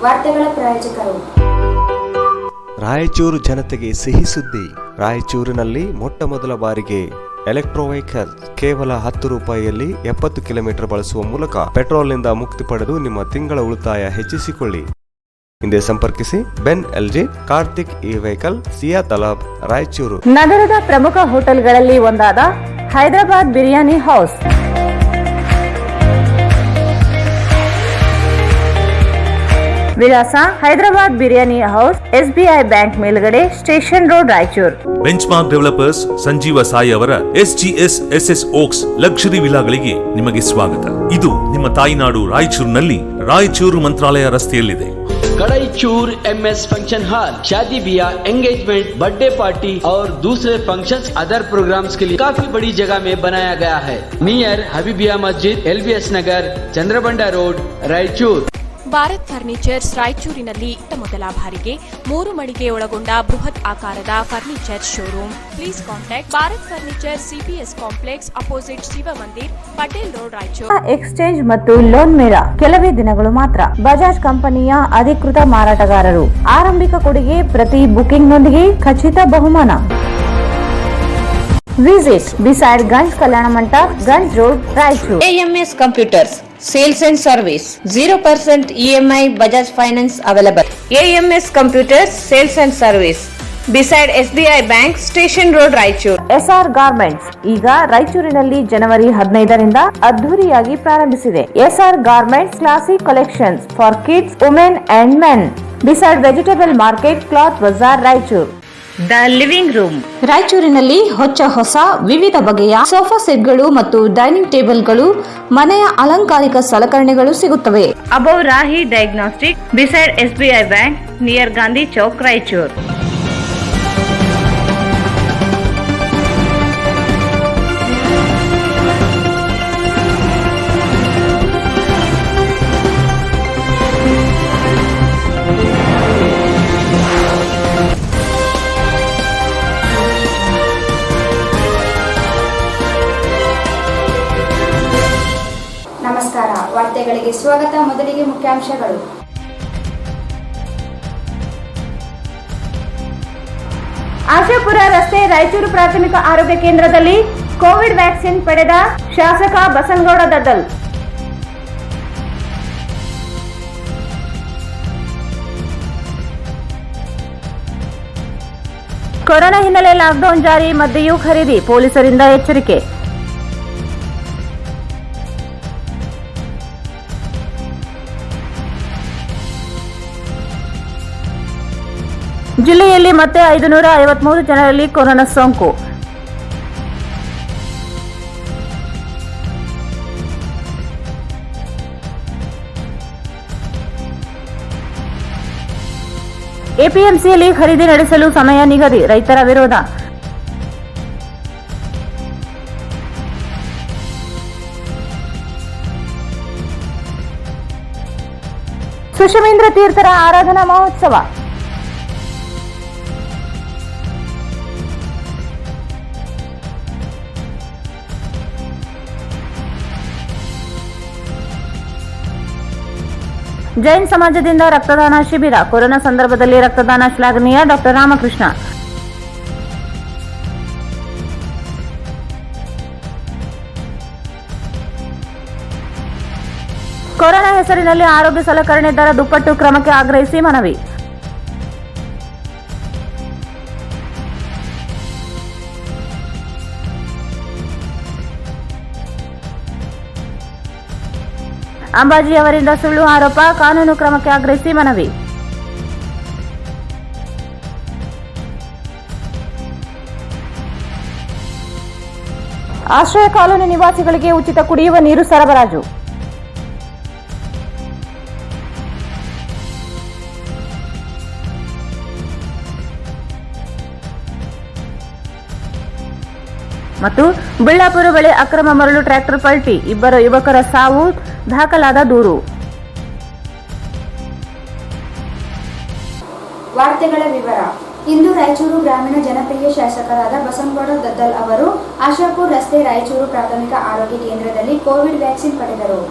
ವಾರ್ತೆಗಳ ಪ್ರಾಯೋಜಕರು. ರಾಯಚೂರು ಜನತೆಗೆ ಸಿಹಿ ಸುದ್ದಿ. ರಾಯಚೂರಿನಲ್ಲಿ ಮೊಟ್ಟ ಮೊದಲ ಬಾರಿಗೆ ಎಲೆಕ್ಟ್ರೋ ವೆಹಿಕಲ್ ಕೇವಲ 10 ರೂಪಾಯಿಯಲ್ಲಿ 70 ಕಿಲೋಮೀಟರ್ ಬಳಸುವ ಮೂಲಕ ಪೆಟ್ರೋಲ್ನಿಂದ ಮುಕ್ತಿ ಪಡೆದು ನಿಮ್ಮ ತಿಂಗಳ ಉಳಿತಾಯ ಹೆಚ್ಚಿಸಿಕೊಳ್ಳಿ. ಹಿಂದೆ ಸಂಪರ್ಕಿಸಿ Ben LG, Karthik e vehicle, Siya Talab, Raichur. ನಗರದ ಪ್ರಮುಖ ಹೋಟೆಲ್ಗಳಲ್ಲಿ ಒಂದಾದ ಹೈದರಾಬಾದ್ ಬಿರಿಯಾನಿ ಹೌಸ್. ವಿಳಾಸ Hyderabad biryani house, SBI bank ಮೇಲ್ಗಡೆ, station road, Raichur. Benchmark Developers Sanjeeva Sai ಅವರ SGS SS ಓಕ್ಸ್ ಲಕ್ಸುರಿ ವಿಲಾಗಳಿಗೆ ನಿಮಗೆ ಸ್ವಾಗತ. ಇದು ನಿಮ್ಮ ತಾಯಿನಾಡು ರಾಯಚೂರಿನಲ್ಲಿ ರಾಯಚೂರು ಮಂತ್ರಾಲಯ ರಸ್ತೆಯಲ್ಲಿದೆ. कड़ाईचूर MS फंक्शन हॉल शादी ब्याह, एंगेजमेंट, बर्थडे पार्टी और दूसरे फंक्शंस, अदर प्रोग्राम्स के लिए काफी बड़ी जगह में बनाया गया है. नियर हबीबिया मस्जिद, LBS नगर, चंद्रबंडा रोड, रायचूर. ಭಾರತ್ ಫರ್ನಿಚರ್ಸ್ ರಾಯಚೂರಿನಲ್ಲಿ ಮೊದಲ ಬಾರಿಗೆ 3 ಮಳಿಗೆ ಒಳಗೊಂಡ ಬೃಹತ್ ಆಕಾರದ furniture showroom. Please contact Bharat furniture, CPS complex, opposite Shiva Mandir, Patel road, Raichur. Exchange ಮತ್ತು ಲೋನ್ ಮೇಳ ಕೆಲವೇ ದಿನಗಳು ಮಾತ್ರ. ಬಜಾಜ್ ಕಂಪನಿಯ ಅಧಿಕೃತ ಮಾರಾಟಗಾರರು. ಆರಂಭಿಕ ಕೊಡುಗೆ ಪ್ರತಿ ಬುಕಿಂಗ್ನೊಂದಿಗೆ ಖಚಿತ ಬಹುಮಾನ. Visit beside Ganj Kalyana Mantapa, Ganj road, Raichur. AMS computers sales and service. 0% EMI Bajaj Finance available. AMS Computers Sales and Service beside SBI Bank, Station Road, Raichur. SR Garments ಈಗ ರಾಯಚೂರಿನಲ್ಲಿ ಜನವರಿ 15ರಿಂದ ಅದ್ಧೂರಿಯಾಗಿ ಪ್ರಾರಂಭಿಸಿದೆ. SR Garments Classic Collections for Kids, Women and Men beside Vegetable Market, Cloth Bazaar, Raichur. The living room ರಾಯಚೂರಿನಲ್ಲಿ ಹೊಸ ವಿವಿಧ ಬಗೆಯ ಸೋಫಾ ಸೆಟ್ಗಳು ಮತ್ತು ಡೈನಿಂಗ್ ಟೇಬಲ್ಗಳು, ಮನೆಯ ಅಲಂಕಾರಿಕ ಸಲಕರಣೆಗಳು ಸಿಗುತ್ತವೆ. Above Rahi diagnostic beside SBI bank, near Gandhi Chowk, Raichur. ನಮಸ್ಕಾರ, ವಾರ್ತೆಗಳಿಗೆ ಸ್ವಾಗತ. ಮೊದಲಿಗೆ ಮುಖ್ಯಾಂಶಗಳು. ಆಶಾಪುರ ರಸ್ತೆ ರಾಯಚೂರು ಪ್ರಾಥಮಿಕ ಆರೋಗ್ಯ ಕೇಂದ್ರದಲ್ಲಿ ಕೋವಿಡ್ ವ್ಯಾಕ್ಸಿನ್ ಪಡೆದ ಶಾಸಕ ಬಸನಗೌಡ ದದ್ದಲ್. ಕೊರೋನಾ ಹಿನ್ನೆಲೆ ಲಾಕ್ಡೌನ್ ಜಾರಿ ಮಧ್ಯೆಯೂ ಖರೀದಿ, ಪೊಲೀಸರಿಂದ ಎಚ್ಚರಿಕೆ. ಜಿಲ್ಲೆಯಲ್ಲಿ ಮತ್ತೆ 553 ಜನರಲ್ಲಿ ಕೊರೋನಾ ಸೋಂಕು. APMCಯಲ್ಲಿ ಖರೀದಿ ನಡೆಸಲು ಸಮಯ ನಿಗದಿ, ರೈತರ ವಿರೋಧ. ಸುಷಮೇಂದ್ರ ತೀರ್ಥರ ಆರಾಧನಾ ಮಹೋತ್ಸವ. ಜೈನ್ ಸಮಾಜದಿಂದ ರಕ್ತದಾನ ಶಿಬಿರ. ಕೊರೋನಾ ಸಂದರ್ಭದಲ್ಲಿ ರಕ್ತದಾನ ಶ್ಲಾಘನೀಯ, ಡಾಕ್ಟರ್ ರಾಮಕೃಷ್ಣ. ಕೊರೋನಾ ಹೆಸರಿನಲ್ಲಿ ಆರೋಗ್ಯ ಸಲಕರಣೆ ದರ ದುಪ್ಪಟ್ಟು ಕ್ರಮಕ್ಕೆ ಆಗ್ರಹಿಸಿ ಮನವಿ. ಅಂಬಾಜಿ ಅವರಿಂದ ಸುಳ್ಳು ಆರೋಪ, ಕಾನೂನು ಕ್ರಮಕ್ಕೆ ಆಗ್ರಹಿಸಿ ಮನವಿ. ಆಶ್ರಯ ಕಾಲೋನಿ ನಿವಾಸಿಗಳಿಗೆ ಉಚಿತ ಕುಡಿಯುವ ನೀರು ಸರಬರಾಜು. ಮತ್ತು ಬಿಳ್ಳಾಪುರ ಬಳಿ ಅಕ್ರಮ ಮರಳು ಟ್ರ್ಯಾಕ್ಟರ್ ಪಲ್ಟಿ, 2 ಯುವಕರ ಸಾವು, ದಾಖಲಾದ ದೂರು. ವಾರ್ತೆಗಳ ವಿವರ. ಇಂದು ರಾಯಚೂರು ಗ್ರಾಮೀಣ ಜನಪ್ರಿಯ ಶಾಸಕರಾದ ಬಸನಗೌಡ ದದ್ದಲ್ ಅವರು ಆಶಾಪುರ ರಸ್ತೆ ರಾಯಚೂರು ಪ್ರಾಥಮಿಕ ಆರೋಗ್ಯ ಕೇಂದ್ರದಲ್ಲಿ ಕೋವಿಡ್ ವ್ಯಾಕ್ಸಿನ್ ಪಡೆದರು.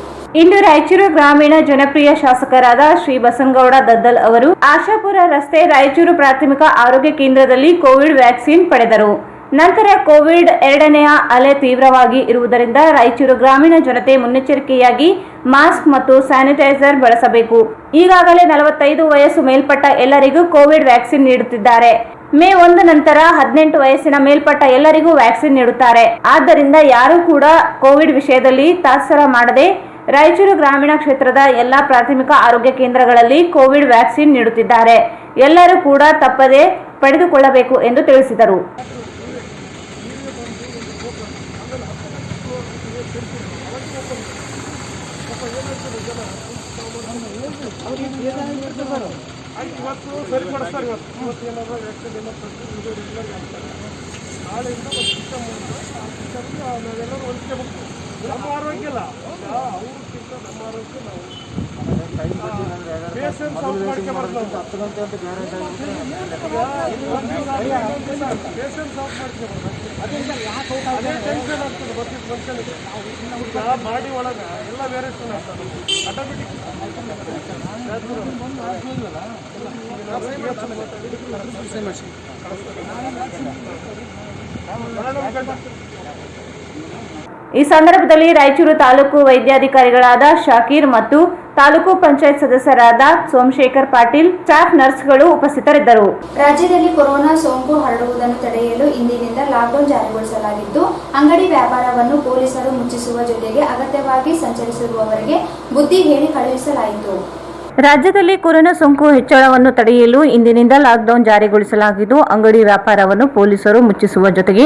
ಇಂದು ರಾಯಚೂರು ಗ್ರಾಮೀಣ ಜನಪ್ರಿಯ ಶಾಸಕರಾದ ಶ್ರೀ ಬಸನಗೌಡ ದದ್ದಲ್ ಅವರು ಆಶಾಪುರ ರಸ್ತೆ ರಾಯಚೂರು ಪ್ರಾಥಮಿಕ ಆರೋಗ್ಯ ಕೇಂದ್ರದಲ್ಲಿ ಕೋವಿಡ್ ವ್ಯಾಕ್ಸಿನ್ ಪಡೆದರು. ನಂತರ ಕೋವಿಡ್ ಎರಡನೆಯ ಅಲೆ ತೀವ್ರವಾಗಿ ಇರುವುದರಿಂದ ರಾಯಚೂರು ಗ್ರಾಮೀಣ ಜನತೆ ಮುನ್ನೆಚ್ಚರಿಕೆಯಾಗಿ ಮಾಸ್ಕ್ ಮತ್ತು ಸ್ಯಾನಿಟೈಸರ್ ಬಳಸಬೇಕು. ಈಗಾಗಲೇ 45 ವಯಸ್ಸು ಮೇಲ್ಪಟ್ಟ ಎಲ್ಲರಿಗೂ ಕೋವಿಡ್ ವ್ಯಾಕ್ಸಿನ್ ನೀಡುತ್ತಿದ್ದಾರೆ. ಮೇ 1 ನಂತರ 18 ವಯಸ್ಸಿನ ಮೇಲ್ಪಟ್ಟ ಎಲ್ಲರಿಗೂ ವ್ಯಾಕ್ಸಿನ್ ನೀಡುತ್ತಾರೆ. ಆದ್ದರಿಂದ ಯಾರೂ ಕೂಡ ಕೋವಿಡ್ ವಿಷಯದಲ್ಲಿ ತಾತ್ಸಾರ ಮಾಡದೆ ರಾಯಚೂರು ಗ್ರಾಮೀಣ ಕ್ಷೇತ್ರದ ಎಲ್ಲಾ ಪ್ರಾಥಮಿಕ ಆರೋಗ್ಯ ಕೇಂದ್ರಗಳಲ್ಲಿ ಕೋವಿಡ್ ವ್ಯಾಕ್ಸಿನ್ ನೀಡುತ್ತಿದ್ದಾರೆ. ಎಲ್ಲರೂ ಕೂಡ ತಪ್ಪದೆ ಪಡೆದುಕೊಳ್ಳಬೇಕು ಎಂದು ತಿಳಿಸಿದರು. ಇವತ್ತು ಸರಿಪಡಿಸ್ತಾರೆ. ಇವತ್ತು ಏನಾದರೂ ವ್ಯಾಕ್ಸಿನ್ ನಾಳೆಯಿಂದ ಒಂದು ಸಿಸ್ಟಮ್ ನಾವೆಲ್ಲರೂ ಹೊಂದ್ಕೋಬೇಕು. ನಮ್ಮ ಆರೋಗ್ಯ ಇಲ್ಲ, ಅವ್ರಿಗಿಂತ ನಮ್ಮ ಆರೋಗ್ಯ ನಾವು ಪೇಷನ್ಸ್ ಔಟ್ ಮಾಡ್ಕೊಬಾರ್ದು. ನಾವು ಪೇಷನ್ಸ್ ಔಟ್ ಮಾಡ್ಕೊಬಾರ್ದು. ಅದೇ ಟೆನ್ಷನ್ ಆಗ್ತದೆ ಬರ್ತಿತ್ತು ಮನುಷ್ಯನಿಗೆ. ಬಾಡಿ ಒಳಗೆ ಎಲ್ಲ ವೇರಿಯೇಷನ್ ಆಗ್ತದೆ ಆಟೋಮೆಟಿಕ್. ಈ ಸಂದರ್ಭದಲ್ಲಿ ರಾಯಚೂರು ತಾಲೂಕು ವೈದ್ಯಾಧಿಕಾರಿಗಳಾದ ಶಾಕೀರ್ ಮತ್ತು ತಾಲೂಕು ಪಂಚಾಯತ್ ಸದಸ್ಯರಾದ ಸೋಮಶೇಖರ್ ಪಾಟೀಲ್, ಸ್ಟಾಫ್ ನರ್ಸ್ಗಳು ಉಪಸ್ಥಿತರಿದ್ದರು. ರಾಜ್ಯದಲ್ಲಿ ಕೊರೋನಾ ಸೋಂಕು ಹರಡುವುದನ್ನು ತಡೆಯಲು ಇಂದಿನಿಂದ ಲಾಕ್ಡೌನ್ ಜಾರಿಗೊಳಿಸಲಾಗಿದ್ದು, ಅಂಗಡಿ ವ್ಯಾಪಾರವನ್ನು ಪೊಲೀಸರು ಮುಚ್ಚಿಸುವ ಜೊತೆಗೆ ಅಗತ್ಯವಾಗಿ ಸಂಚರಿಸಿರುವವರಿಗೆ ಬುದ್ಧಿ ಹೇಳಿ ಕಳುಹಿಸಲಾಯಿತು. ರಾಜ್ಯದಲ್ಲಿ ಕೊರೋನಾ ಸೋಂಕು ಹೆಚ್ಚಳವನ್ನು ತಡೆಯಲು ಇಂದಿನಿಂದ ಲಾಕ್ಡೌನ್ ಜಾರಿಗೊಳಿಸಲಾಗಿದ್ದು, ಅಂಗಡಿ ವ್ಯಾಪಾರವನ್ನು ಪೊಲೀಸರು ಮುಚ್ಚಿಸುವ ಜೊತೆಗೆ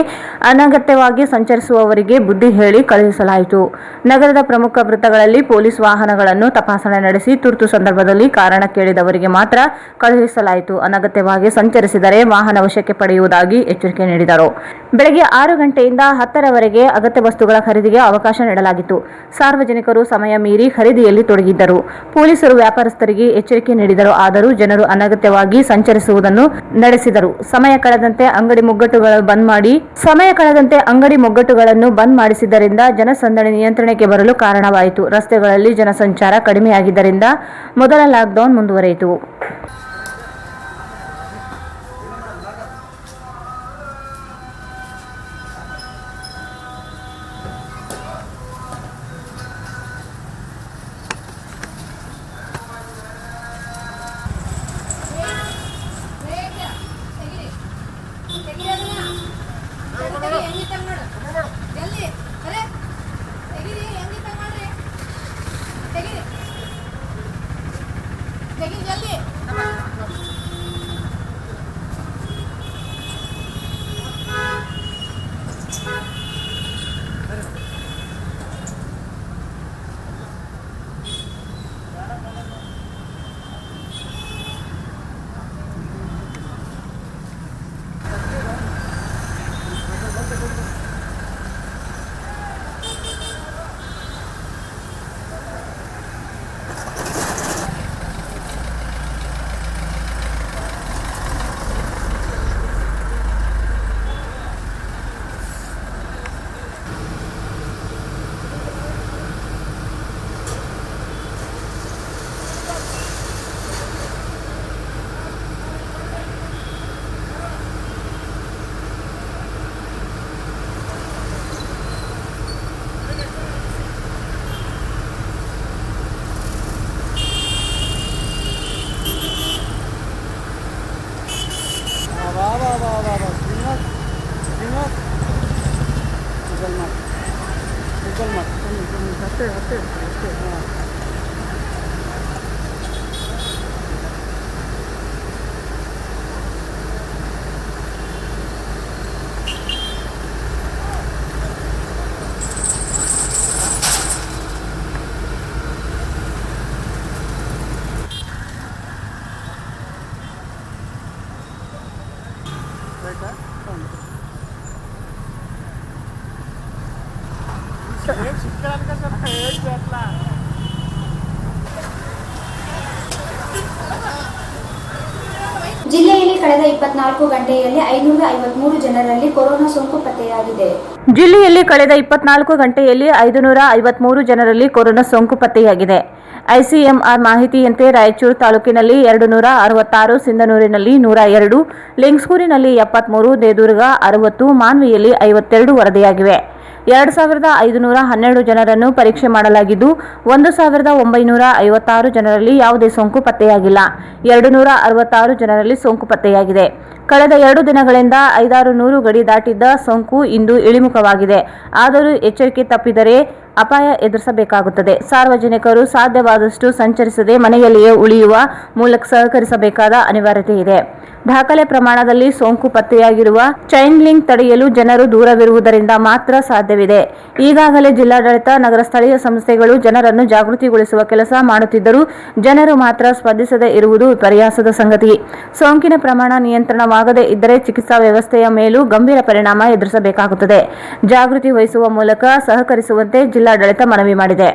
ಅನಗತ್ಯವಾಗಿ ಸಂಚರಿಸುವವರಿಗೆ ಬುದ್ಧಿ ಹೇಳಿ ಕಳುಹಿಸಲಾಯಿತು. ನಗರದ ಪ್ರಮುಖ ವೃತ್ತಗಳಲ್ಲಿ ಪೊಲೀಸ್ ವಾಹನಗಳನ್ನು ತಪಾಸಣೆ ನಡೆಸಿ ತುರ್ತು ಸಂದರ್ಭದಲ್ಲಿ ಕಾರಣ ಕೇಳಿದವರಿಗೆ ಮಾತ್ರ ಕಳುಹಿಸಲಾಯಿತು. ಅನಗತ್ಯವಾಗಿ ಸಂಚರಿಸಿದರೆ ವಾಹನ ವಶಕ್ಕೆ ಪಡೆಯುವುದಾಗಿ ಎಚ್ಚರಿಕೆ ನೀಡಿದರು. ಬೆಳಗ್ಗೆ 6 ಗಂಟೆಯಿಂದ 10 ರವರೆಗೆ ಅಗತ್ಯ ವಸ್ತುಗಳ ಖರೀದಿಗೆ ಅವಕಾಶ ನೀಡಲಾಗಿತ್ತು. ಸಾರ್ವಜನಿಕರು ಸಮಯ ಮೀರಿ ಖರೀದಿಯಲ್ಲಿ ತೊಡಗಿದ್ದರು. ಪೊಲೀಸರು ವ್ಯಾಪಾರಸ್ಥರಿಗೆ ಎಚ್ಚರಿಕೆ ನೀಡಿದರು. ಆದರೂ ಜನರು ಅನಗತ್ಯವಾಗಿ ಸಂಚರಿಸುವುದನ್ನು ನಡೆಸಿದರು. ಸಮಯ ಕಳೆದಂತೆ ಅಂಗಡಿ ಮುಗ್ಗಟ್ಟುಗಳನ್ನು ಬಂದ್ ಮಾಡಿಸಿದ್ದರಿಂದ ಜನಸಂದಣಿ ನಿಯಂತ್ರಣಕ್ಕೆ ಬರಲು ಕಾರಣವಾಯಿತು. ರಸ್ತೆಗಳಲ್ಲಿ ಜನಸಂಚಾರ ಕಡಿಮೆಯಾಗಿದ್ದರಿಂದ ಮೊದಲ ಲಾಕ್ಡೌನ್ ಮುಂದುವರೆಯಿತು. ಜಿಲ್ಲೆಯಲ್ಲಿ ಕಳೆದ 24 ಗಂಟೆಯಲ್ಲಿ 553 ಜನರಲ್ಲಿ ಕೊರೋನಾ ಸೋಂಕು ಪತ್ತೆಯಾಗಿದೆ. ಜಿಲ್ಲೆಯಲ್ಲಿ ಕಳೆದ 24 ಗಂಟೆಯಲ್ಲಿ 553 ಜನರಲ್ಲಿ ಕೊರೋನಾ ಸೋಂಕು ಪತ್ತೆಯಾಗಿದೆ. ಐಸಿಎಂಆರ್ ಮಾಹಿತಿಯಂತೆ ರಾಯಚೂರು ತಾಲೂಕಿನಲ್ಲಿ 266, ಸಿಂಧನೂರಿನಲ್ಲಿ 102, ಲಿಂಗಸ್ಗೂರಿನಲ್ಲಿ 73, ದೇದುರ್ಗ 60, ಮಾನ್ವಿಯಲ್ಲಿ 52 ವರದಿಯಾಗಿವೆ. 2512 ಜನರನ್ನು ಪರೀಕ್ಷೆ ಮಾಡಲಾಗಿದ್ದು 1956 ಜನರಲ್ಲಿ ಯಾವುದೇ ಸೋಂಕು ಪತ್ತೆಯಾಗಿಲ್ಲ. 266 ಜನರಲ್ಲಿ ಸೋಂಕು ಪತ್ತೆಯಾಗಿದೆ. ಕಳೆದ 2 ದಿನಗಳಿಂದ 500 ಗಡಿ ದಾಟಿದ್ದ ಸೋಂಕು ಇಂದು ಇಳಿಮುಖವಾಗಿದೆ. ಆದರೂ ಎಚ್ಚರಿಕೆ ತಪ್ಪಿದರೆ ಅಪಾಯ ಎದುರಿಸಬೇಕಾಗುತ್ತದೆ. ಸಾರ್ವಜನಿಕರು ಸಾಧ್ಯವಾದಷ್ಟು ಸಂಚರಿಸದೆ ಮನೆಯಲ್ಲಿಯೇ ಉಳಿಯುವ ಮೂಲಕ ಸಹಕರಿಸಬೇಕಾದ ಅನಿವಾರ್ಯತೆ ಇದೆ. ದಾಖಲೆ ಪ್ರಮಾಣದಲ್ಲಿ ಸೋಂಕು ಪತ್ತೆಯಾಗಿರುವ ಚೈನ್ ಲಿಂಕ್ ತಡೆಯಲು ಜನರು ದೂರವಿರುವುದರಿಂದ ಮಾತ್ರ ಸಾಧ್ಯವಿದೆ. ಈಗಾಗಲೇ ಜಿಲ್ಲಾಡಳಿತ, ನಗರ ಸ್ಥಳೀಯ ಸಂಸ್ಥೆಗಳು ಜನರನ್ನು ಜಾಗೃತಿಗೊಳಿಸುವ ಕೆಲಸ ಮಾಡುತ್ತಿದ್ದರೂ ಜನರು ಮಾತ್ರ ಸ್ಪಂದಿಸದೇ ಇರುವುದು ವಿಪರ್ಯಾಸದ ಸಂಗತಿ. ಸೋಂಕಿನ ಪ್ರಮಾಣ ನಿಯಂತ್ರಣವಾಗದೇ ಇದ್ದರೆ ಚಿಕಿತ್ಸಾ ವ್ಯವಸ್ಥೆಯ ಮೇಲೂ ಗಂಭೀರ ಪರಿಣಾಮ ಎದುರಿಸಬೇಕಾಗುತ್ತದೆ. ಜಾಗೃತಿ ವಹಿಸುವ ಮೂಲಕ ಸಹಕರಿಸುವಂತೆ ಜಿಲ್ಲಾಡಳಿತ ಮನವಿ ಮಾಡಿದೆ.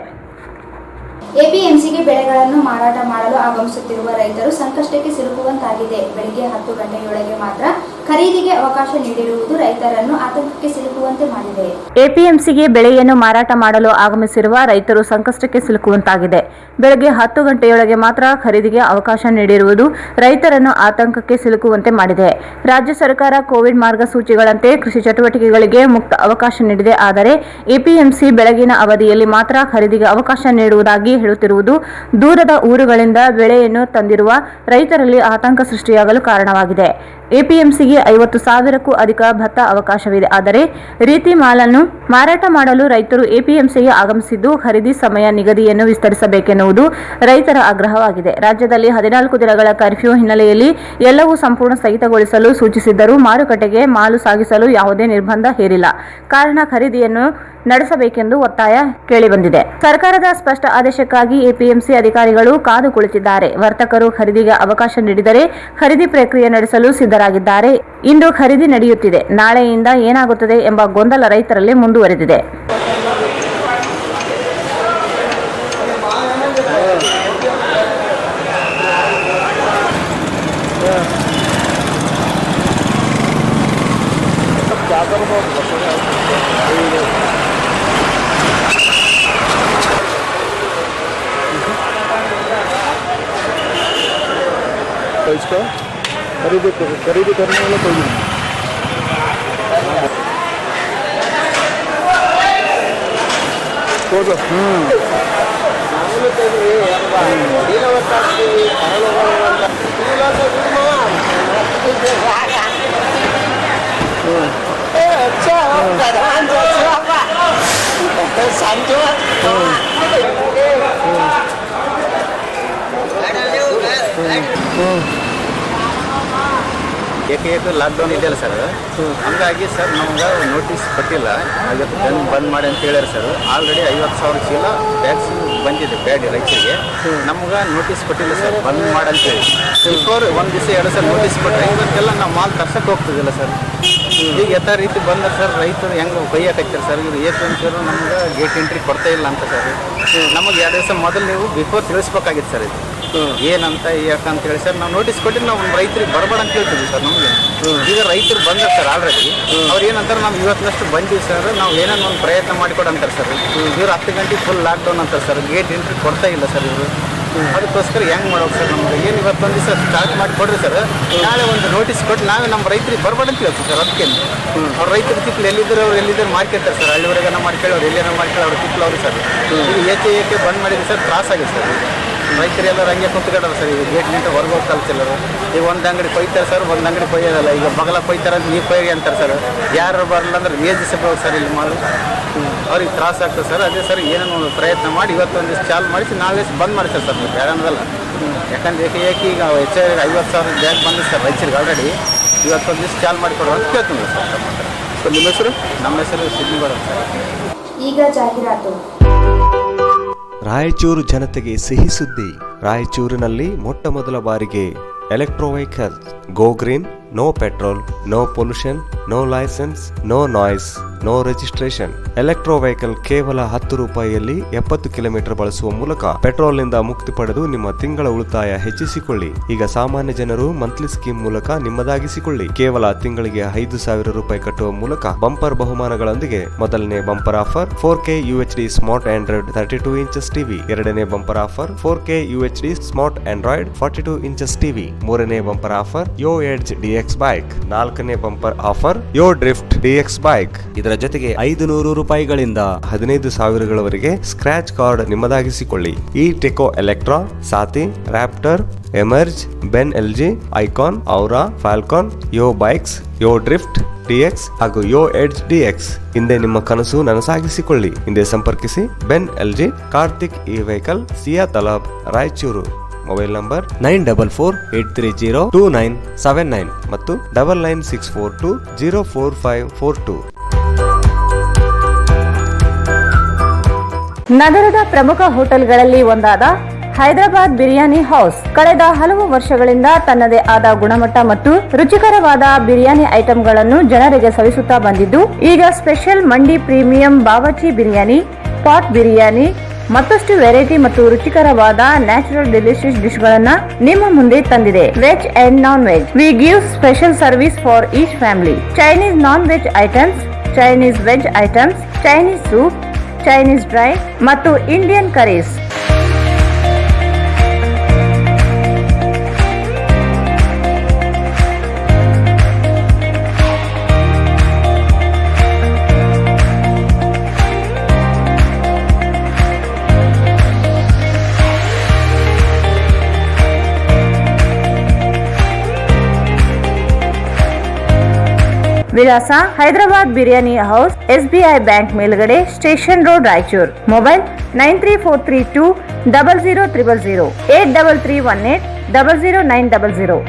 ಎಪಿಎಂಸಿಗೆ ಬೆಳೆಗಳನ್ನು ಮಾರಾಟ ಮಾಡಲು ಆಗಮಿಸುತ್ತಿರುವ ರೈತರು ಸಂಕಷ್ಟಕ್ಕೆ ಸಿಲುಕುವಂತಾಗಿದೆ. ಬೆಳಗ್ಗೆ 10 ಗಂಟೆಯೊಳಗೆ ಮಾತ್ರ ಖರೀದಿಗೆ ಅವಕಾಶ ನೀಡಿರುವುದು ರೈತರನ್ನು ಆತಂಕಕ್ಕೆ ಸಿಲುಕುವಂತೆ ಮಾಡಿದೆ. ಎಪಿಎಂಸಿಗೆ ಬೆಳೆಯನ್ನು ಮಾರಾಟ ಮಾಡಲು ಆಗಮಿಸಿರುವ ರೈತರು ಸಂಕಷ್ಟಕ್ಕೆ ಸಿಲುಕುವಂತಾಗಿದೆ. ಬೆಳಗ್ಗೆ 10 ಗಂಟೆಯೊಳಗೆ ಮಾತ್ರ ಖರೀದಿಗೆ ಅವಕಾಶ ನೀಡಿರುವುದು ರೈತರನ್ನು ಆತಂಕಕ್ಕೆ ಸಿಲುಕುವಂತೆ ಮಾಡಿದೆ. ರಾಜ್ಯ ಸರ್ಕಾರ ಕೋವಿಡ್ ಮಾರ್ಗಸೂಚಿಗಳಂತೆ ಕೃಷಿ ಚಟುವಟಿಕೆಗಳಿಗೆ ಮುಕ್ತ ಅವಕಾಶ ನೀಡಿದೆ. ಆದರೆ ಎಪಿಎಂಸಿ ಬೆಳಗಿನ ಅವಧಿಯಲ್ಲಿ ಮಾತ್ರ ಖರೀದಿಗೆ ಅವಕಾಶ ನೀಡುವುದಾಗಿ ಹೇಳುತ್ತಿರುವುದು ದೂರದ ಊರುಗಳಿಂದ ಬೆಳೆಯನ್ನು ತಂದಿರುವ ರೈತರಲ್ಲಿ ಆತಂಕ ಸೃಷ್ಟಿಯಾಗಲು ಕಾರಣವಾಗಿದೆ. ಎಪಿಎಂಸಿಗೆ 50,000ಕ್ಕೂ ಅಧಿಕ ಭತ್ತ ಅವಕಾಶವಿದೆ. ಆದರೆ ರೀತಿ ಮಾಲನ್ನು ಮಾರಾಟ ಮಾಡಲು ರೈತರು ಎಪಿಎಂಸಿಗೆ ಆಗಮಿಸಿದ್ದು ಖರೀದಿ ಸಮಯ ನಿಗದಿಯನ್ನು ವಿಸ್ತರಿಸಬೇಕೆನ್ನುವುದು ರೈತರ ಆಗ್ರಹವಾಗಿದೆ. ರಾಜ್ಯದಲ್ಲಿ 14 ದಿನಗಳ ಕರ್ಫ್ಯೂ ಹಿನ್ನೆಲೆಯಲ್ಲಿ ಎಲ್ಲವೂ ಸಂಪೂರ್ಣ ಸ್ಥಗಿತಗೊಳಿಸಲು ಸೂಚಿಸಿದ್ದರೂ ಮಾರುಕಟ್ಟೆಗೆ ಮಾಲು ಸಾಗಿಸಲು ಯಾವುದೇ ನಿರ್ಬಂಧ ಹೇರಿಲ್ಲ. ಕಾರಣ ಖರೀದಿಯನ್ನು ನಡೆಸಬೇಕೆಂದು ಒತ್ತಾಯ ಕೇಳಿಬಂದಿದೆ. ಸರ್ಕಾರದ ಸ್ಪಷ್ಟ ಆದೇಶಕ್ಕಾಗಿ ಎಪಿಎಂಸಿ ಅಧಿಕಾರಿಗಳು ಕಾದು ಕುಳಿತಿದ್ದಾರೆ. ವರ್ತಕರು ಖರೀದಿಗೆ ಅವಕಾಶ ನೀಡಿದರೆ ಖರೀದಿ ಪ್ರಕ್ರಿಯೆ ನಡೆಸಲು ಸಿದ್ಧರಾಗಿದ್ದಾರೆ. ಇಂದು ಖರೀದಿ ನಡೆಯುತ್ತಿದೆ, ನಾಳೆಯಿಂದ ಏನಾಗುತ್ತದೆ ಎಂಬ ಗೊಂದಲ ರೈತರಲ್ಲಿ ಮುಂದುವರೆದಿದೆ. तो इसको खरीदी करने वाला कोई नहीं. ಏಕೆ ಲಾಕ್ಡೌನ್ ಇದೆಯಲ್ಲ ಸರ್, ಹಂಗಾಗಿ ಸರ್ ನಮ್ಗೆ ನೋಟಿಸ್ ಕೊಟ್ಟಿಲ್ಲ. ಇವತ್ತು ಬಂದ್ ಮಾಡಿ ಅಂತ ಹೇಳ್ಯಾರ ಸರ್. ಆಲ್ರೆಡಿ 50,000 ಚೀಲ ಬ್ಯಾಗ್ಸ್ ಬಂದಿದೆ ಬ್ಯಾಡಿ ರೈತರಿಗೆ. ನಮ್ಗೆ ನೋಟಿಸ್ ಕೊಟ್ಟಿಲ್ಲ ಸರ್, ಬಂದ್ ಮಾಡಂತೇಳಿ. ಬಿಫೋರ್ 1 ದಿವಸ 2 ಸರ್ ನೋಟಿಸ್ ಕೊಟ್ಟರೆ ಇವತ್ತೆಲ್ಲ ನಾವು ಮಾಲ್ ತರ್ಸಕ್ಕೆ ಹೋಗ್ತಿದ್ದಿಲ್ಲ ಸರ್. ಈಗ ಯಥಾ ರೀತಿ ಬಂದ ಸರ್ ರೈತರು ಹೆಂಗೆ ಕೈಯಾಕೈತಾರೆ ಸರ್. ಇವರು ಎಪಿಎಂಸಿಯವರು ನಮ್ಗೆ ಗೇಟ್ ಎಂಟ್ರಿ ಕೊಡ್ತಾ ಇಲ್ಲ ಅಂತ ಸರ್. ನಮಗೆ 2 ದಿವಸ ಮೊದಲು ನೀವು ಬಿಫೋರ್ ತಿಳಿಸ್ಬೇಕಾಗಿತ್ತು ಸರ್. ಇದು ಏನಂತ ಯಾಕಂತ ಹೇಳಿ ಸರ್ ನಾವು ನೋಟಿಸ್ ಕೊಟ್ಟಿದ್ದು ನಾವು ರೈತರಿಗೆ ಬರಬೇಡ ಅಂತ ಹೇಳ್ತಿದ್ವಿ ಸರ್. ನಮಗೆ ಈಗ ರೈತರು ಬಂದಾರೆ ಸರ್ ಆಲ್ರೆಡಿ. ಅವ್ರು ಏನಂತಾರೆ ನಾವು ಇವತ್ತಿನಷ್ಟು ಬಂದೀವಿ ಸರ್, ನಾವು ಏನೇನೋ ಒಂದು ಪ್ರಯತ್ನ ಮಾಡಿಕೊಡು ಅಂತಾರೆ ಸರ್. ಇವ್ರು 10 ಗಂಟೆಗೆ ಫುಲ್ ಲಾಕ್ಡೌನ್ ಅಂತಾರೆ ಸರ್. ಗೇಟ್ ಎಂಟ್ರಿ ಕೊಡ್ತಾ ಇಲ್ಲ ಸರ್ ಇವರು. ಅದಕ್ಕೋಸ್ಕರ ಹೆಂಗೆ ಮಾಡೋದು ಸರ್ ನಮ್ಗೆ? ಏನು ಇವತ್ತೊಂದು ದಿವಸ ಸ್ಟಾರ್ಟ್ ಮಾಡಿ ಕೊಡ್ರಿ ಸರ್, ನಾಳೆ ಒಂದು ನೋಟಿಸ್ ಕೊಟ್ಟು ನಾವೇ ನಮ್ಮ ರೈತರಿಗೆ ಬರಬೇಡ ಅಂತ ಹೇಳ್ತೀವಿ ಸರ್. ಅದಕ್ಕೆ ಅವ್ರ ರೈತರ ತಿಪ್ಪಲು ಎಲ್ಲಿದ್ದರು ಅವ್ರು ಎಲ್ಲಿದ್ದರು ಮಾಡ್ಕೊಳ್ತಾರೆ ಸರ್. ಹಳ್ಳಿವರೆಗನ ಮಾಡ್ಕೊಳ್ಳಿ, ಅವ್ರು ಎಲ್ಲೇನೋ ಮಾಡ್ಕೊಳ್ಳಿ, ಅವ್ರ ತಿಪ್ಪಲು ಅವ್ರು ಸರ್. ಈಗ ಏಕೆ ಬಂದ್ ಮಾಡಿದ್ವಿ ಸರ್, ತ್ರಾಸಾಗಿದೆ ಸರ್. ರೈತರೆಲ್ಲರೂ ಹಂಗೆ ಕುಂತ್ಕೊಂಡಾರ ಸರ್. ಈಗ ಗೇಟ್ ನಿಂತ ಹೊರಗೆ ಹೋಗ್ತಲ್ತಿಲ್ಲರು. ಈಗ ಒಂದು ಅಂಗಡಿ ಕೊಯ್ತಾರೆ ಸರ್, ಒಂದು ಅಂಗಡಿ ಕೊಯ್ಯೋದಲ್ಲ. ಈಗ ಬಗಲ ಕೊಯ್ತಾರೆ ಅಂತ ನೀವು ಕೊಯ್ಯಿ ಅಂತಾರೆ ಸರ್. ಯಾರು ಬರಲ್ಲ ಅಂದ್ರೆ ವೇಜಿಸಬಹುದು ಸರ್ ಇಲ್ಲಿ ಮಾಡು. ಅವ್ರಿಗೆ ತ್ರಾಸ ಆಗ್ತದೆ ಸರ್. ಅದೇ ಸರ್ ಏನೇನೋ ಒಂದು ಪ್ರಯತ್ನ ಮಾಡಿ ಇವತ್ತೊಂದು ದಿವಸ ಚಾಲು ಮಾಡಿಸಿ ನಾಳೆ ಬಂದ್ ಮಾಡ್ತಾರೆ ಸರ್. ನೀವು ಬೇಡ ಅನ್ನೋದಲ್ಲ. ಯಾಕಂದ್ರೆ ಏಕೆ ಈಗ ಹೆಚ್ಚಾಗಿ 50,000 ಬ್ಯಾಗ್ ಬಂದಿದೆ ಸರ್ ರೈತರಿಗೆ ಆಲ್ರೆಡಿ. ಇವತ್ತೊಂದು ದಿವಸ ಚಾಲು ಮಾಡಿಕೊಡುವ ಅಂತ ಕೇಳ್ತೀನಿ ಸರ್. ಸೊ ನಿಮ್ಮ ಹೆಸರು? ನಮ್ಮ ಹೆಸರು ಸಿದ್ನಿಗೌಡ ಸರ್. ಈಗ ಜಾಹೀರಾತು. ರಾಯಚೂರು ಜನತೆಗೆ ಸಿಹಿ ಸುದ್ದಿ. ರಾಯಚೂರಿನಲ್ಲಿ ಮೊಟ್ಟ ಮೊದಲ ಬಾರಿಗೆ electro vehicle go green no petrol, no pollution, no licence, no noise, no registration. Electro vehicle ಕೇವಲ 10 ರೂಪಾಯಿಯಲ್ಲಿ 70 ಕಿಲೋಮೀಟರ್ ಬಳಸುವ ಮೂಲಕ ಪೆಟ್ರೋಲ್ ನಿಂದ ಮುಕ್ತಿ ಪಡೆದು ನಿಮ್ಮ ತಿಂಗಳ ಉಳಿತಾಯ ಹೆಚ್ಚಿಸಿಕೊಳ್ಳಿ. ಈಗ ಸಾಮಾನ್ಯ ಜನರು ಮಂತ್ಲಿ ಸ್ಕೀಮ್ ಮೂಲಕ ನಿಮ್ಮದಾಗಿಸಿಕೊಳ್ಳಿ. ಕೇವಲ ತಿಂಗಳಿಗೆ 5,000 ರೂಪಾಯಿ ಕಟ್ಟುವ ಮೂಲಕ ಬಂಪರ್ ಬಹುಮಾನಗಳೊಂದಿಗೆ ಮೊದಲನೇ bumper offer 4K UHD smart Android 32 inches TV. ಎರಡನೇ bumper offer 4K UHD smart Android 42 inches TV. ಮೂರನೇ bumper offer Yo Edge DX bike. ನಾಲ್ಕನೇ bumper offer Yo Drift DX bike. ಇದರ ಜೊತೆಗೆ 500 ರೂಪಾಯಿಗಳಿಂದ 15,000ಗಳವರೆಗೆ ಸ್ಕ್ರಾಚ್ ಕಾರ್ಡ್ ನಿಮ್ಮದಾಗಿಸಿಕೊಳ್ಳಿ. ಈ Techo Electra, Saathi, Raptor, Emerge, Ben LG, Icon, Aura, Falcon, Yo bikes, Yo Drift DX ಹಾಗೂ ಯೋ Edge DX. ಹಿಂದೆ ನಿಮ್ಮ ಕನಸು ನನಸಾಗಿಸಿಕೊಳ್ಳಿ. ಹಿಂದೆ ಸಂಪರ್ಕಿಸಿ ಬೆನ್ LG, ಕಾರ್ತಿಕ್ ಈ vehicle, Siya Talab, Raichur. Mobile number 9448302979 ಮತ್ತು 9964204542. ನಗರದ ಪ್ರಮುಖ ಹೋಟೆಲ್ಗಳಲ್ಲಿ ಒಂದಾದ ಹೈದರಾಬಾದ್ ಬಿರಿಯಾನಿ ಹೌಸ್ ಕಳೆದ ಹಲವು ವರ್ಷಗಳಿಂದ ತನ್ನದೇ ಆದ ಗುಣಮಟ್ಟ ಮತ್ತು ರುಚಿಕರವಾದ ಬಿರಿಯಾನಿ ಐಟಂಗಳನ್ನು ಜನರಿಗೆ ಸವಿಸುತ್ತಾ ಬಂದಿದ್ದು, ಈಗ ಸ್ಪೆಷಲ್ ಮಂಡಿ ಪ್ರೀಮಿಯಂ ಬಾವರ್ಚಿ ಬಿರಿಯಾನಿ, ಪಾಟ್ ಬಿರಿಯಾನಿ, ಮತ್ತಷ್ಟು ವೆರೈಟಿ ಮತ್ತು ರುಚಿಕರವಾದ ನ್ಯಾಚುರಲ್ ಡೆಲಿಷಿಯಸ್ ಡಿಶ್ ಗಳನ್ನ ನಿಮ್ಮ ಮುಂದೆ ತಂದಿದೆ. Veg and non veg. We give special service for each family. Chinese non veg items, Chinese veg items, Chinese soup, Chinese dry ಮತ್ತು ಇಂಡಿಯನ್ ಕರೀಸ್. ವಿಳಾಸ Hyderabad biryani house, SBI bank ಮೇಲ್ಗಡೆ, station road, Raichur. Mobile 9343200000, 8331800900.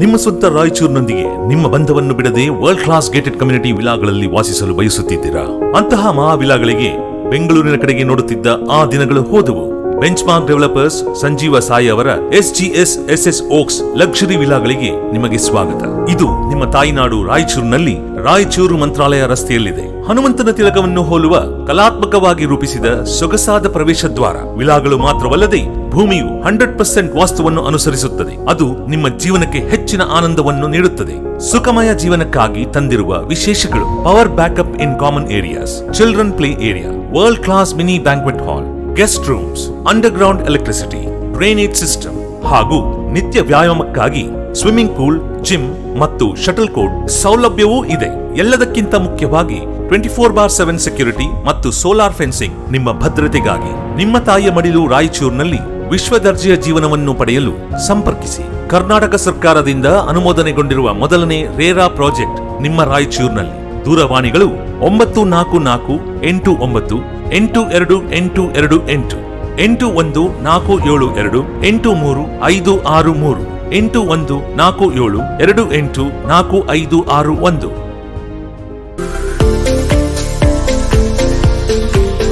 ನಿಮ್ಮ ಸ್ವಂತ ರಾಯಚೂರಿನೊಂದಿಗೆ ನಿಮ್ಮ ಬಂಧವನ್ನು ಬಿಡದೆ ವರ್ಲ್ಡ್ ಕ್ಲಾಸ್ ಗೇಟೆಡ್ ಕಮ್ಯುನಿಟಿ ವಿಲಾಗಳಲ್ಲಿ ವಾಸಿಸಲು ಬಯಸುತ್ತಿದ್ದೀರಾ? ಅಂತಹ ಮಹಾ ವಿಲಾಗಳಿಗೆ ಬೆಂಗಳೂರಿನ ಕಡೆಗೆ ನೋಡುತ್ತಿದ್ದ ಆ ದಿನಗಳು ಹೋದವು. ಬೆಂಚ್ಮಾರ್ಕ್ ಡೆವಲಪರ್ಸ್ ಸಂಜೀವ ಸಾಯಿ ಅವರ SGS SS ಓಕ್ಸ್ ಲಕ್ಸುರಿ ವಿಲಾಗಳಿಗೆ ನಿಮಗೆ ಸ್ವಾಗತ. ಇದು ನಿಮ್ಮ ತಾಯಿನಾಡು ರಾಯಚೂರಿನಲ್ಲಿ ರಾಯಚೂರು ಮಂತ್ರಾಲಯ ರಸ್ತೆಯಲ್ಲಿದೆ. ಹನುಮಂತನ ತಿಲಕವನ್ನು ಹೋಲುವ ಕಲಾತ್ಮಕವಾಗಿ ರೂಪಿಸಿದ ಸೊಗಸಾದ ಪ್ರವೇಶ ದ್ವಾರ. ವಿಲಾಗಳು ಮಾತ್ರವಲ್ಲದೆ ಭೂಮಿಯು 100% ವಾಸ್ತುವನ್ನು ಅನುಸರಿಸುತ್ತದೆ. ಅದು ನಿಮ್ಮ ಜೀವನಕ್ಕೆ ಹೆಚ್ಚಿನ ಆನಂದವನ್ನು ನೀಡುತ್ತದೆ. ಸುಖಮಯ ಜೀವನಕ್ಕಾಗಿ ತಂದಿರುವ ವಿಶೇಷಗಳು: power backup in common areas, children play area, world class mini banquet hall, guest rooms, underground electricity, drainage system ಹಾಗೂ ನಿತ್ಯ ವ್ಯಾಯಾಮಕ್ಕಾಗಿ ಸ್ವಿಮ್ಮಿಂಗ್ ಪೂಲ್, ಜಿಮ್ ಮತ್ತು ಶಟಲ್ ಕೋರ್ಟ್ ಸೌಲಭ್ಯವೂ ಇದೆ. ಎಲ್ಲದಕ್ಕಿಂತ ಮುಖ್ಯವಾಗಿ 24/7 ಸೆಕ್ಯೂರಿಟಿ ಮತ್ತು ಸೋಲಾರ್ ಫೆನ್ಸಿಂಗ್ ನಿಮ್ಮ ಭದ್ರತೆಗಾಗಿ. ನಿಮ್ಮ ತಾಯಿಯ ಮಡಿಲು ರಾಯಚೂರಿನಲ್ಲಿ ವಿಶ್ವ ದರ್ಜೆಯ ಜೀವನವನ್ನು ಪಡೆಯಲು ಸಂಪರ್ಕಿಸಿ. ಕರ್ನಾಟಕ ಸರ್ಕಾರದಿಂದ ಅನುಮೋದನೆಗೊಂಡಿರುವ ಮೊದಲನೇ ರೇರಾ ಪ್ರಾಜೆಕ್ಟ್ ನಿಮ್ಮ ರಾಯಚೂರಿನಲ್ಲಿ. ದೂರವಾಣಿಗಳು 9448982828 8147283563 8147284561.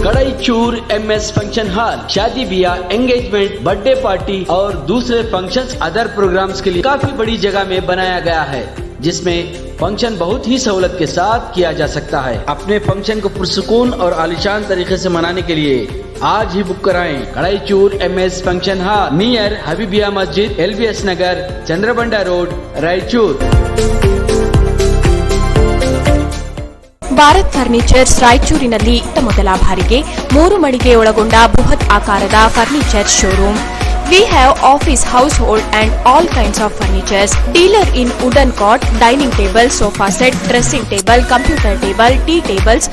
कड़ाईचूर MS फंक्शन हॉल शादी ब्याह, एंगेजमेंट, बर्थडे पार्टी और दूसरे फंक्शंस अदर प्रोग्राम्स के लिए काफी बड़ी जगह में बनाया गया है, जिसमें फंक्शन बहुत ही सहूलत के साथ किया जा सकता है। अपने फंक्शन को पुरसुकून और आलिशान तरीके से मनाने के लिए आज ही बुक कराएं। Kadaichur MS function hall near Habibiya मस्जिद, LBS नगर, चंद्रबंडा रोड, रायचूर। ಭಾರತ್ ಫರ್ನಿಚರ್ಸ್ ರಾಯಚೂರಿನಲ್ಲಿ ಮೊದಲ ಬಾರಿಗೆ 3 ಮಳಿಗೆ ಒಳಗೊಂಡ ಬೃಹತ್ ಆಕಾರದ furniture showroom. We have office, household and all kinds of furnitures. Dealer in wooden cot, dining table, sofa set, dressing table, computer table, tea tables,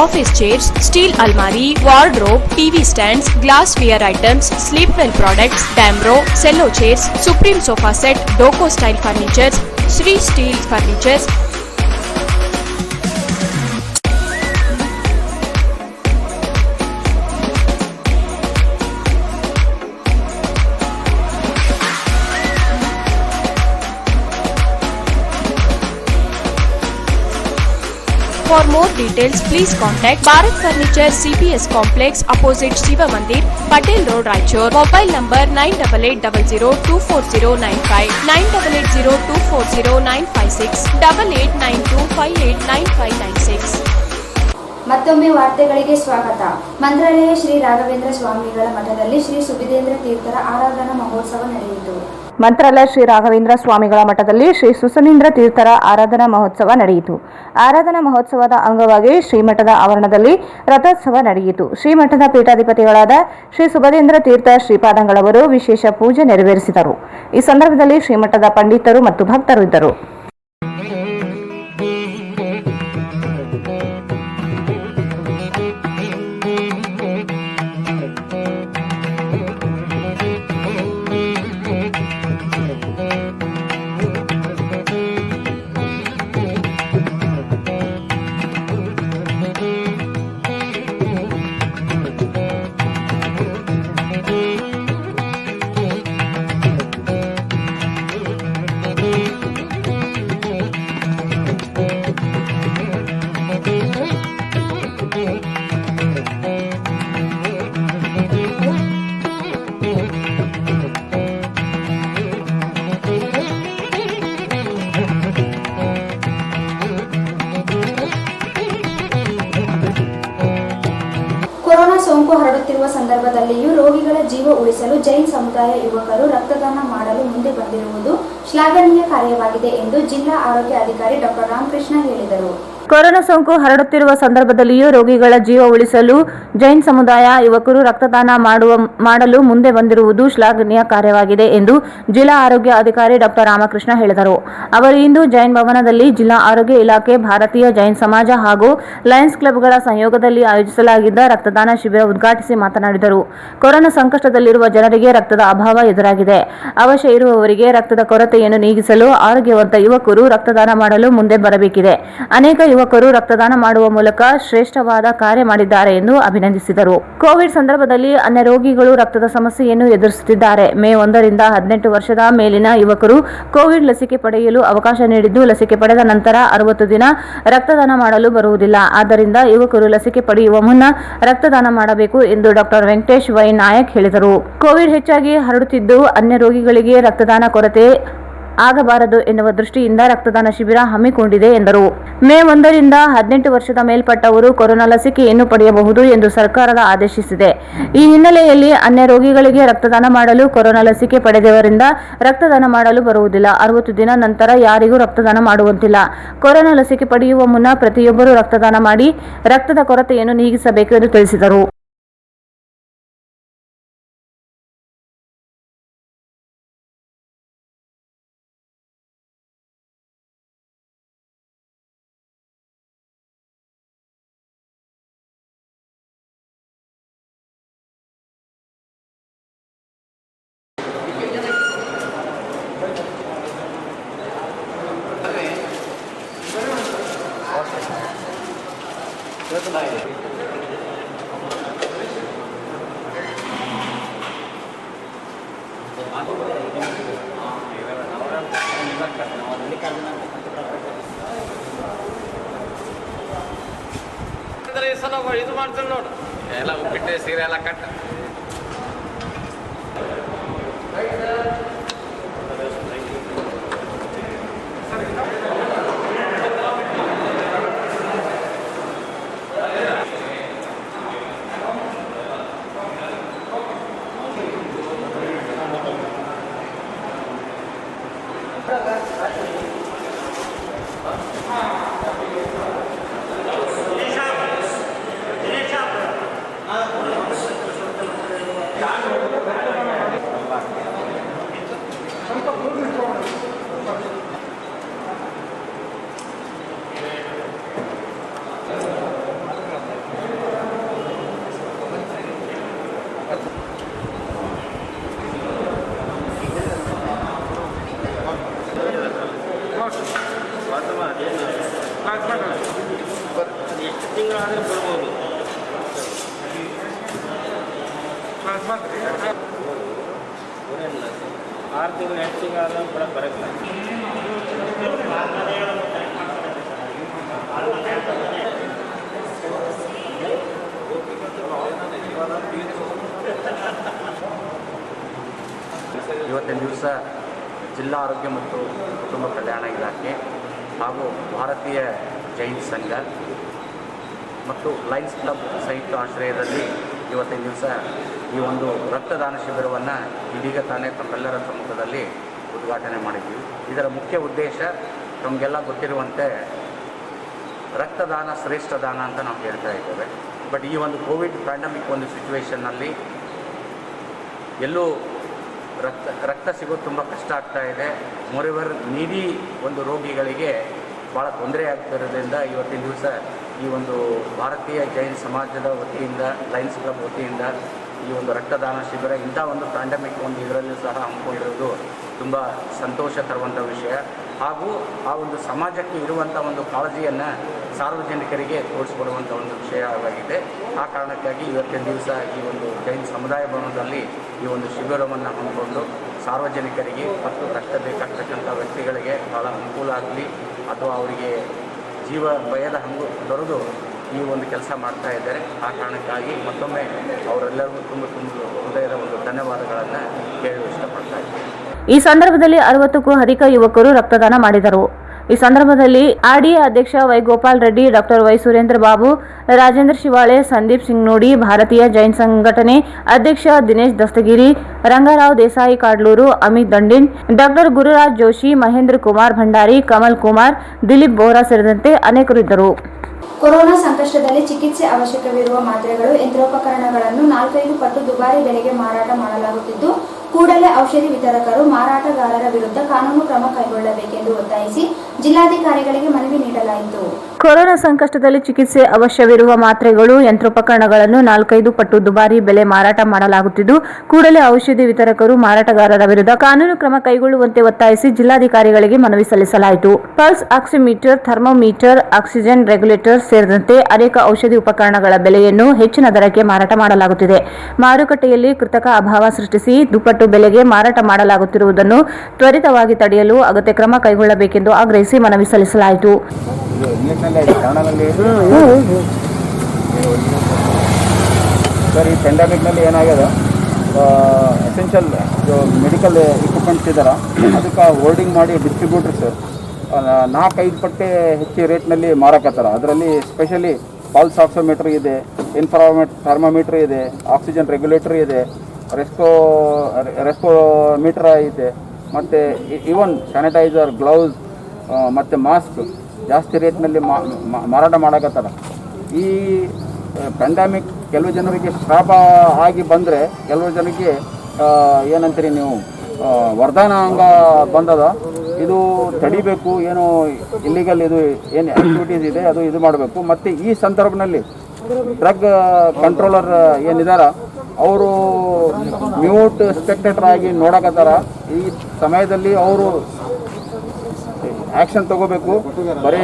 office chairs, steel almari, wardrobe, TV stands, glassware items, sleepwell products, Damro, cello chairs, Supreme sofa set, Doco style furnitures, Sri steel furnitures. For more details, please contact Bharat Furniture CPS Complex opposite Shiva Mandir, Patel Road, Raichur. Mobile number 9880240959, 9880240956, 8892589596. ಮತ್ತೊಮ್ಮೆ ವಾರ್ತೆಗಳಿಗೆ ಸ್ವಾಗತ. ಮಂತ್ರಾಲಯ ಶ್ರೀ ರಾಘವೇಂದ್ರ ಸ್ವಾಮಿಗಳ ಮಠದಲ್ಲಿ ಶ್ರೀ ಸುಬುಧೇಂದ್ರ ತೀರ್ಥರ ಆರಾಧನಾ ಮಹೋತ್ಸವ ನಡೆಯಿತು. ಮಂತ್ರಾಲಯ ಶ್ರೀ ರಾಘವೇಂದ್ರ ಸ್ವಾಮಿಗಳ ಮಠದಲ್ಲಿ ಶ್ರೀ ಸುಸನೀಂದ್ರ ತೀರ್ಥರ ಆರಾಧನಾ ಮಹೋತ್ಸವ ನಡೆಯಿತು. ಆರಾಧನಾ ಮಹೋತ್ಸವದ ಅಂಗವಾಗಿ ಶ್ರೀಮಠದ ಆವರಣದಲ್ಲಿ ರಥೋತ್ಸವ ನಡೆಯಿತು. ಶ್ರೀಮಠದ ಪೀಠಾಧಿಪತಿಗಳಾದ ಶ್ರೀ ಸುಬುಧೇಂದ್ರ ತೀರ್ಥ ಶ್ರೀಪಾದಂಗಳವರು ವಿಶೇಷ ಪೂಜೆ ನೆರವೇರಿಸಿದರು. ಈ ಸಂದರ್ಭದಲ್ಲಿ ಶ್ರೀಮಠದ ಪಂಡಿತರು ಮತ್ತು ಭಕ್ತರು ಇದ್ದರು. ಕೊರೋನಾ ಸೋಂಕು ಹರಡುತ್ತಿರುವ ಸಂದರ್ಭದಲ್ಲಿಯೂ ರೋಗಿಗಳ ಜೀವ ಉಳಿಸಲು ಜೈನ್ ಸಮುದಾಯ ಯುವಕರು ರಕ್ತದಾನ ಮಾಡಲು ಮುಂದೆ ಬಂದಿರುವುದು ಶ್ಲಾಘನೀಯ ಕಾರ್ಯವಾಗಿದೆ ಎಂದು ಜಿಲ್ಲಾ ಆರೋಗ್ಯ ಅಧಿಕಾರಿ ಡಾಕ್ಟರ್ ರಾಮಕೃಷ್ಣ ಹೇಳಿದರು. ಕೊರೋನಾ ಸೋಂಕು ಹರಡುತ್ತಿರುವ ಸಂದರ್ಭದಲ್ಲಿಯೂ ರೋಗಿಗಳ ಜೀವ ಉಳಿಸಲು ಜೈನ್ ಸಮುದಾಯ ಯುವಕರು ರಕ್ತದಾನ ಮಾಡಲು ಮುಂದೆ ಬಂದಿರುವುದು ಶ್ಲಾಘನೀಯ ಕಾರ್ಯವಾಗಿದೆ ಎಂದು ಜಿಲ್ಲಾ ಆರೋಗ್ಯ ಅಧಿಕಾರಿ ಡಾಕ್ಟರ್ ರಾಮಕೃಷ್ಣ ಹೇಳಿದರು. ಅವರು ಇಂದು ಜೈನ್ ಭವನದಲ್ಲಿ ಜಿಲ್ಲಾ ಆರೋಗ್ಯ ಇಲಾಖೆ, ಭಾರತೀಯ ಜೈನ್ ಸಮಾಜ ಹಾಗೂ ಲಯನ್ಸ್ ಕ್ಲಬ್ಗಳ ಸಹಯೋಗದಲ್ಲಿ ಆಯೋಜಿಸಲಾಗಿದ್ದ ರಕ್ತದಾನ ಶಿಬಿರ ಉದ್ಘಾಟಿಸಿ ಮಾತನಾಡಿದರು. ಕೊರೋನಾ ಸಂಕಷ್ಟದಲ್ಲಿರುವ ಜನರಿಗೆ ರಕ್ತದ ಅಭಾವ ಎದುರಾಗಿದೆ. ಅವಶ್ಯ ಇರುವವರಿಗೆ ರಕ್ತದ ಕೊರತೆಯನ್ನು ನೀಗಿಸಲು ಆರೋಗ್ಯವಂತ ಯುವಕರು ರಕ್ತದಾನ ಮಾಡಲು ಮುಂದೆ ಬರಬೇಕಿದೆ. ಅನೇಕ ಯುವಕರು ರಕ್ತದಾನ ಮಾಡುವ ಮೂಲಕ ಶ್ರೇಷ್ಠವಾದ ಕಾರ್ಯ ಮಾಡಿದ್ದಾರೆ ಎಂದು ಅಭಿನಂದಿಸಿದರು. ಕೋವಿಡ್ ಸಂದರ್ಭದಲ್ಲಿ ಅನ್ಯ ರೋಗಿಗಳು ರಕ್ತದ ಸಮಸ್ಯೆಯನ್ನು ಎದುರಿಸುತ್ತಿದ್ದಾರೆ. ಮೇ 1 ರಿಂದ 18 ವರ್ಷದ ಮೇಲಿನ ಯುವಕರು ಕೋವಿಡ್ ಲಸಿಕೆ ಪಡೆಯಲು ಅವಕಾಶ ನೀಡಿದ್ದು, ಲಸಿಕೆ ಪಡೆದ ನಂತರ 60 ದಿನ ರಕ್ತದಾನ ಮಾಡಲು ಬರುವುದಿಲ್ಲ. ಆದ್ದರಿಂದ ಯುವಕರು ಲಸಿಕೆ ಪಡೆಯುವ ಮುನ್ನ ರಕ್ತದಾನ ಮಾಡಬೇಕು ಎಂದು ಡಾಕ್ಟರ್ ವೆಂಕಟೇಶ್ ವೈ ನಾಯಕ್ ಹೇಳಿದರು. ಕೋವಿಡ್ ಹೆಚ್ಚಾಗಿ ಹರಡುತ್ತಿದ್ದು, ಅನ್ಯ ರೋಗಿಗಳಿಗೆ ರಕ್ತದಾನ ಕೊರತೆ ಆಗಬಾರದು ಎನ್ನುವ ದೃಷ್ಟಿಯಿಂದ ರಕ್ತದಾನ ಶಿಬಿರ ಹಮ್ಮಿಕೊಂಡಿದೆ ಎಂದರು. ಮೇ 1 ರಿಂದ 18 ವರ್ಷದ ಮೇಲ್ಪಟ್ಟವರು ಕೊರೋನಾ ಲಸಿಕೆಯನ್ನು ಪಡೆಯಬಹುದು ಎಂದು ಸರ್ಕಾರದ ಆದೇಶಿಸಿದೆ. ಈ ಹಿನ್ನೆಲೆಯಲ್ಲಿ ಅನ್ಯ ರೋಗಿಗಳಿಗೆ ರಕ್ತದಾನ ಮಾಡಲು ಕೊರೋನಾ ಲಸಿಕೆ ಪಡೆದವರಿಂದ ರಕ್ತದಾನ ಮಾಡಲು ಬರುವುದಿಲ್ಲ. 60 ದಿನ ನಂತರ ಯಾರಿಗೂ ರಕ್ತದಾನ ಮಾಡುವಂತಿಲ್ಲ. ಕೊರೋನಾ ಲಸಿಕೆ ಪಡೆಯುವ ಮುನ್ನ ಪ್ರತಿಯೊಬ್ಬರು ರಕ್ತದಾನ ಮಾಡಿ ರಕ್ತದ ಕೊರತೆಯನ್ನು ನೀಗಿಸಬೇಕು ಎಂದು ತಿಳಿಸಿದರು. ಇದು ಮಾಡ್ತೀನಿ ನೋಡು, ಎಲ್ಲ ಉಪ್ಪಿಟ್ಟು ಸೀರೆ ಎಲ್ಲ ಕಟ್ಟ. ಎಷ್ಟು ತಿಂಗಳಾದರೆ ಬರ್ಬೋದು. 6 ತಿಂಗಳು 8 ತಿಂಗಳಾದ್ರೂ ಕೂಡ ಬರೋಲ್ಲ. ಇವತ್ತಿನ ದಿವಸ ಜಿಲ್ಲಾ ಆರೋಗ್ಯ ಮತ್ತು ಕುಟುಂಬ ಕಲ್ಯಾಣ ಇಲಾಖೆ ಹಾಗೂ ಭಾರತೀಯ ಜೈನ್ ಸಂಘ ಮತ್ತು ಲಯನ್ಸ್ ಕ್ಲಬ್ ಸಂಯುಕ್ತ ಆಶ್ರಯದಲ್ಲಿ ಇವತ್ತಿನ ದಿವಸ ಈ ಒಂದು ರಕ್ತದಾನ ಶಿಬಿರವನ್ನು ಇದೀಗ ತಾನೇ ತಮ್ಮೆಲ್ಲರ ಸಮ್ಮುಖದಲ್ಲಿ ಉದ್ಘಾಟನೆ ಮಾಡಿದ್ವಿ. ಇದರ ಮುಖ್ಯ ಉದ್ದೇಶ ನಮಗೆಲ್ಲ ಗೊತ್ತಿರುವಂತೆ ರಕ್ತದಾನ ಶ್ರೇಷ್ಠ ದಾನ ಅಂತ ನಾವು ಹೇಳ್ತಾ ಇದ್ದೇವೆ. ಬಟ್ ಈ ಒಂದು ಕೋವಿಡ್ ಪ್ಯಾಂಡಮಿಕ್ ಒಂದು ಸಿಚುವೇಷನ್ನಲ್ಲಿ ಎಲ್ಲೂ ರಕ್ತ ಸಿಗೋದು ತುಂಬ ಕಷ್ಟ ಆಗ್ತಾ ಇದೆ. ಮೋರೆವರ್ ನೀಡಿ ಒಂದು ರೋಗಿಗಳಿಗೆ ಭಾಳ ತೊಂದರೆ ಆಗ್ತಿರೋದ್ರಿಂದ ಇವತ್ತಿನ ದಿವಸ ಈ ಒಂದು ಭಾರತೀಯ ಜೈನ್ ಸಮಾಜದ ವತಿಯಿಂದ ಲಯನ್ಸ್ ಕ್ಲಬ್ ವತಿಯಿಂದ ಈ ಒಂದು ರಕ್ತದಾನ ಶಿಬಿರ ಇಂಥ ಒಂದು ಪ್ಯಾಂಡಮಿಕ್ ಒಂದು ಇದರಲ್ಲೂ ಸಹ ಹಮ್ಮಿಕೊಂಡಿರೋದು ತುಂಬ ಸಂತೋಷ ತರುವಂಥ ವಿಷಯ. ಹಾಗೂ ಆ ಒಂದು ಸಮಾಜಕ್ಕೆ ಇರುವಂಥ ಒಂದು ಕಾಳಜಿಯನ್ನು ಸಾರ್ವಜನಿಕರಿಗೆ ತೋರಿಸ್ಕೊಡುವಂಥ ಒಂದು ವಿಷಯವಾಗಿದೆ. ಆ ಕಾರಣಕ್ಕಾಗಿ ಇವತ್ತಿನ ದಿವಸ ಈ ಒಂದು ಜೈನ್ ಸಮುದಾಯ ಭವನದಲ್ಲಿ ಈ ಒಂದು ಶಿಬಿರವನ್ನು ಹಮ್ಮಿಕೊಂಡು ಸಾರ್ವಜನಿಕರಿಗೆ ಮತ್ತು ರಕ್ತ ಬೇಕಾಗ್ತಕ್ಕಂಥ ವ್ಯಕ್ತಿಗಳಿಗೆ ಭಾಳ ಅನುಕೂಲ ಆಗಲಿ ಅಥವಾ ಅವರಿಗೆ ಜೀವ ಭಯದ ಹಂಗು ತೊರೆದು ಈ ಒಂದು ಕೆಲಸ ಮಾಡ್ತಾ ಇದ್ದಾರೆ. ಆ ಕಾರಣಕ್ಕಾಗಿ ಮತ್ತೊಮ್ಮೆ ಅವರೆಲ್ಲರಿಗೂ ತುಂಬ ಹೃದಯದ ಒಂದು ಧನ್ಯವಾದಗಳನ್ನು ಹೇಳಲು ಇಷ್ಟಪಡ್ತಾ ಇದ್ದಾರೆ. ಈ ಸಂದರ್ಭದಲ್ಲಿ 60ಕ್ಕೂ ಅಧಿಕ ಯುವಕರು ರಕ್ತದಾನ ಮಾಡಿದರು. ಈ ಸಂದರ್ಭದಲ್ಲಿ ಆರ್ಡಿಎ ಅಧ್ಯಕ್ಷ Y Gopal Reddy, doctor Y Surendra Babu, Rajendra Shivale, Sandeep Singh ನೋಡಿ, ಭಾರತೀಯ ಜೈನ್ ಸಂಘಟನೆ ಅಧ್ಯಕ್ಷ ದಿನೇಶ್ ದಸ್ತಗಿರಿ, ರಂಗರಾವ್ ದೇಸಾಯಿ ಕಾಡ್ಲೂರು, ಅಮಿತ್ ದಂಡಿನ್, ಡಾಕ್ಟರ್ ಗುರುರಾಜ್ ಜೋಶಿ, ಮಹೇಂದ್ರ ಕುಮಾರ್ ಭಂಡಾರಿ, ಕಮಲ್ ಕುಮಾರ್, ದಿಲೀಪ್ ಬೋರಾ ಸೇರಿದಂತೆ ಅನೇಕರು ಇದ್ದರು. ಕೊರೋನಾ ಸಂಕಷ್ಟದಲ್ಲಿ ಚಿಕಿತ್ಸೆ ಅವಶ್ಯಕವಿರುವ ಮಾತ್ರೆಗಳು, ಯಂತ್ರೋಪಕರಣಗಳನ್ನು 4-5 ಪಟ್ಟು ದುಬಾರಿ ಬೆಲೆಗೆ ಮಾರಾಟ ಮಾಡಲಾಗುತ್ತಿದ್ದು, ಕೂಡಲೇ ಔಷಧಿ ವಿತರಕರು, ಮಾರಾಟಗಾರರ ವಿರುದ್ಧ ಕಾನೂನು ಕ್ರಮ ಕೈಗೊಳ್ಳಬೇಕೆಂದು ಒತ್ತಾಯಿಸಿ ಜಿಲ್ಲಾಧಿಕಾರಿಗಳಿಗೆ ಮನವಿ ನೀಡಲಾಯಿತು. ಕೊರೋನಾ ಸಂಕಷ್ಟದಲ್ಲಿ ಚಿಕಿತ್ಸೆ ಅವಶ್ಯವಿರುವ ಮಾತ್ರೆಗಳು, ಯಂತ್ರೋಪಕರಣಗಳನ್ನು 4-5 ಪಟ್ಟು ದುಬಾರಿ ಬೆಲೆ ಮಾರಾಟ ಮಾಡಲಾಗುತ್ತಿದ್ದು, ಕೂಡಲೇ ಔಷಧಿ ವಿತರಕರು, ಮಾರಾಟಗಾರರ ವಿರುದ್ಧ ಕಾನೂನು ಕ್ರಮ ಕೈಗೊಳ್ಳುವಂತೆ ಒತ್ತಾಯಿಸಿ ಜಿಲ್ಲಾಧಿಕಾರಿಗಳಿಗೆ ಮನವಿ ಸಲ್ಲಿಸಲಾಯಿತು. Pulse oximeter, thermometer, oxygen regulator ಸೇರಿದಂತೆ ಅನೇಕ ಔಷಧಿ ಉಪಕರಣಗಳ ಬೆಲೆಯನ್ನು ಹೆಚ್ಚಿನ ದರಕ್ಕೆ ಮಾರಾಟ ಮಾಡಲಾಗುತ್ತಿದೆ. ಮಾರುಕಟ್ಟೆಯಲ್ಲಿ ಕೃತಕ ಅಭಾವ ಸೃಷ್ಟಿಸಿ ದುಪ್ಪಟ್ಟು ಬೆಲೆಗೆ ಮಾರಾಟ ಮಾಡಲಾಗುತ್ತಿರುವುದನ್ನು ತ್ವರಿತವಾಗಿ ತಡೆಯಲು ಅಗತ್ಯ ಕ್ರಮ ಕೈಗೊಳ್ಳಬೇಕೆಂದು ಆಗ್ರಹಿಸಿ ಮನವಿ ಸಲ್ಲಿಸಲಾಯಿತು. ಸರ್, ಈ ಪೆಂಡಮಿಕ್ನಲ್ಲಿ ಏನಾಗ್ಯದ, ಎಸೆನ್ಷಿಯಲ್ ಮೆಡಿಕಲ್ ಇಕ್ವಿಪ್ಮೆಂಟ್ಸ್ ಇದ್ದಾರ, ಅದಕ್ಕೆ ಹೋಲ್ಡಿಂಗ್ ಮಾಡಿ ಡಿಸ್ಟ್ರಿಬ್ಯೂಟರ್ಸ್ 4-5 ಪಟ್ಟೆ ಹೆಚ್ಚು ರೇಟ್ನಲ್ಲಿ ಮಾರಾಕತ್ತಾರ. ಅದರಲ್ಲಿ ಸ್ಪೆಷಲಿ ಪಲ್ಸ್ ಆಕ್ಸಿಮೀಟರ್ ಇದೆ, ಥರ್ಮೋಮೀಟರ್ ಇದೆ, ಆಕ್ಸಿಜನ್ ರೆಗ್ಯುಲೇಟರ್ ಇದೆ, ರೆಸ್ಪೋಮೀಟರ್ ಇದೆ, ಮತ್ತು ಈವನ್ ಸ್ಯಾನಿಟೈಸರ್, ಗ್ಲೌಸ್ ಮತ್ತು ಮಾಸ್ಕ್ ಜಾಸ್ತಿ ರೇಟ್ನಲ್ಲಿ ಮಾರಾಟ ಮಾಡಕತ್ತಾರ. ಈ ಪ್ಯಾಂಡಮಿಕ್ ಕೆಲವು ಜನರಿಗೆ ಶಾಪ ಆಗಿ ಬಂದರೆ, ಕೆಲವು ಜನರಿಗೆ ಏನಂತೀರಿ ನೀವು ವರದಾನ ಹಂಗ ಬಂದದ. ಇದು ತಡಿಬೇಕು, ಏನು ಇಲ್ಲಿಗಲ್ ಇದು ಏನು ಆ್ಯಕ್ಟಿವಿಟೀಸ್ ಇದೆ ಅದು ಇದು ಮಾಡಬೇಕು. ಮತ್ತು ಈ ಸಂದರ್ಭದಲ್ಲಿ ಡ್ರಗ್ ಕಂಟ್ರೋಲರ್ ಏನಿದಾರ ಅವರು ಮ್ಯೂಟ್ ಸ್ಪೆಕ್ಟೇಟರ್ ಆಗಿ ನೋಡಕತ್ತಾರ. ಈ ಸಮಯದಲ್ಲಿ ಅವರು ಆ್ಯಕ್ಷನ್ ತಗೋಬೇಕು. ಬರೀ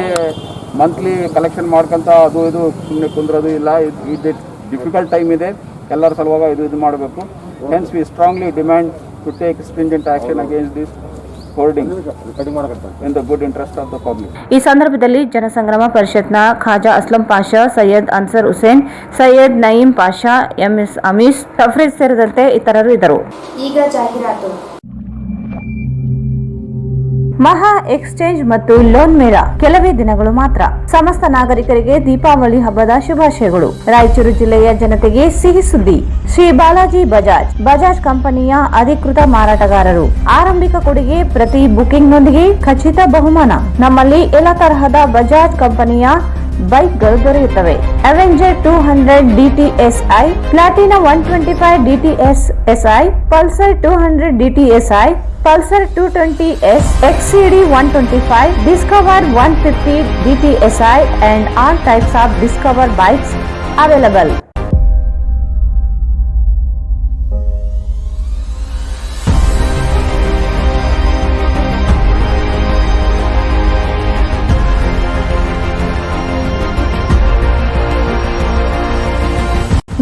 ಮಂತ್ಲಿ ಕಲೆಕ್ಷನ್ ಮಾಡ್ಕೊಂತ ಅದು ಇದು ಸುಮ್ಮನೆ ಕುಂದ್ರೋದು ಇಲ್ಲ. ಇದು ಡಿಫಿಕಲ್ಟ್ ಟೈಮ್ ಇದೆ, ಎಲ್ಲರ ಸಲುವಾಗ ಇದು ಮಾಡಬೇಕು. Hence we strongly demand to take stringent action against this hoarding in the good interest of the public. ಈ ಸಂದರ್ಭದಲ್ಲಿ ಜನಸಂಗ್ರಾಮ ಪರಿಷತ್ನ ಖಾಜಾ ಅಸ್ಲಂ ಪಾಷಾ, ಸೈಯದ್ ಅನ್ಸರ್ ಹುಸೇನ್, ಸೈಯದ್ ನಯೀಂ ಪಾಷಾ, ಎಂಎಸ್ ಅಮೀಸ್, ತಫ್ರೀದ್ ಸೇರಿದಂತೆ ಇತರರು ಇದ್ದರು. ಈಗ ಜಾಹೀರಾತು. ಮಹಾ ಎಕ್ಸ್ಚೇಂಜ್ ಮತ್ತು ಲೋನ್ ಮೇಳ ಕೆಲವೇ ದಿನಗಳು ಮಾತ್ರ. ಸಮಸ್ತ ನಾಗರಿಕರಿಗೆ ದೀಪಾವಳಿ ಹಬ್ಬದ ಶುಭಾಶಯಗಳು. ರಾಯಚೂರು ಜಿಲ್ಲೆಯ ಜನತೆಗೆ ಸಿಹಿ ಸುದ್ದಿ. ಶ್ರೀ ಬಾಲಾಜಿ ಬಜಾಜ್ ಕಂಪನಿಯ ಅಧಿಕೃತ ಮಾರಾಟಗಾರರು. ಆರಂಭಿಕ ಕೊಡುಗೆ ಪ್ರತಿ ಬುಕಿಂಗ್ನೊಂದಿಗೆ ಖಚಿತ ಬಹುಮಾನ. ನಮ್ಮಲ್ಲಿ ಎಲ್ಲ ತರಹದ ಬಜಾಜ್ ಕಂಪನಿಯ ಬೈಕ್ಗಳು ದೊರೆಯುತ್ತವೆ. Avenger 200 DTSI, Platina 125 DTSI, Pulsar 200 DTSI, Pulsar 220S, XCD 125, Discover 150 DTSI and all types of Discover bikes available.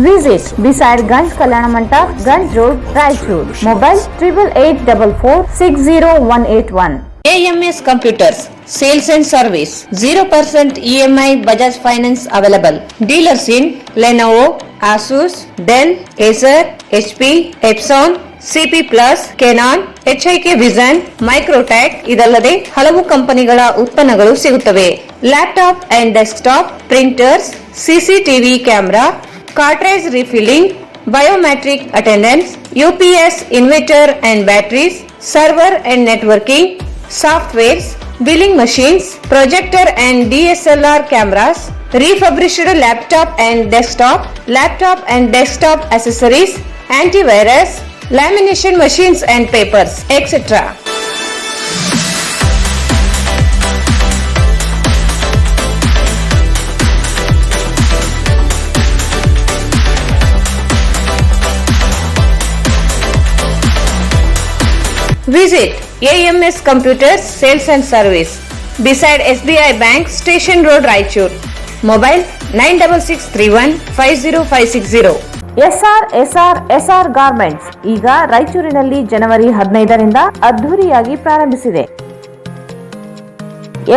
Visit beside Ganj Kalyana Mandap, Ganj Road, Raichur. Mobile 8884460181. AMS Computers, Sales and Service 0% EMI Bajaj Finance available. Dealers in Lenovo, Asus, Dell, Acer, HP, Epson, CP Plus, Canon, HIK Vision, Microtech ಇದಲ್ಲದೆ ಹಲವು ಕಂಪನಿಗಳ ಉತ್ಪನ್ನಗಳು ಸಿಗುತ್ತವೆ. Laptop and desktop, printers, CCTV camera, cartridge refilling, biometric attendance, UPS inverter and batteries, server and networking, softwares, billing machines, projector and DSLR cameras, refurbished laptop and desktop accessories, antivirus, lamination machines and papers, etc. Visit AMS Computers Sales and Service beside SBI Bank Station Road Raichur. Mobile 9663150560. SR garments ಈಗ ರಾಯಚೂರಿನಲ್ಲಿ ಜನವರಿ 15ರಿಂದ ಅದ್ಧೂರಿಯಾಗಿ ಪ್ರಾರಂಭಿಸಿದೆ.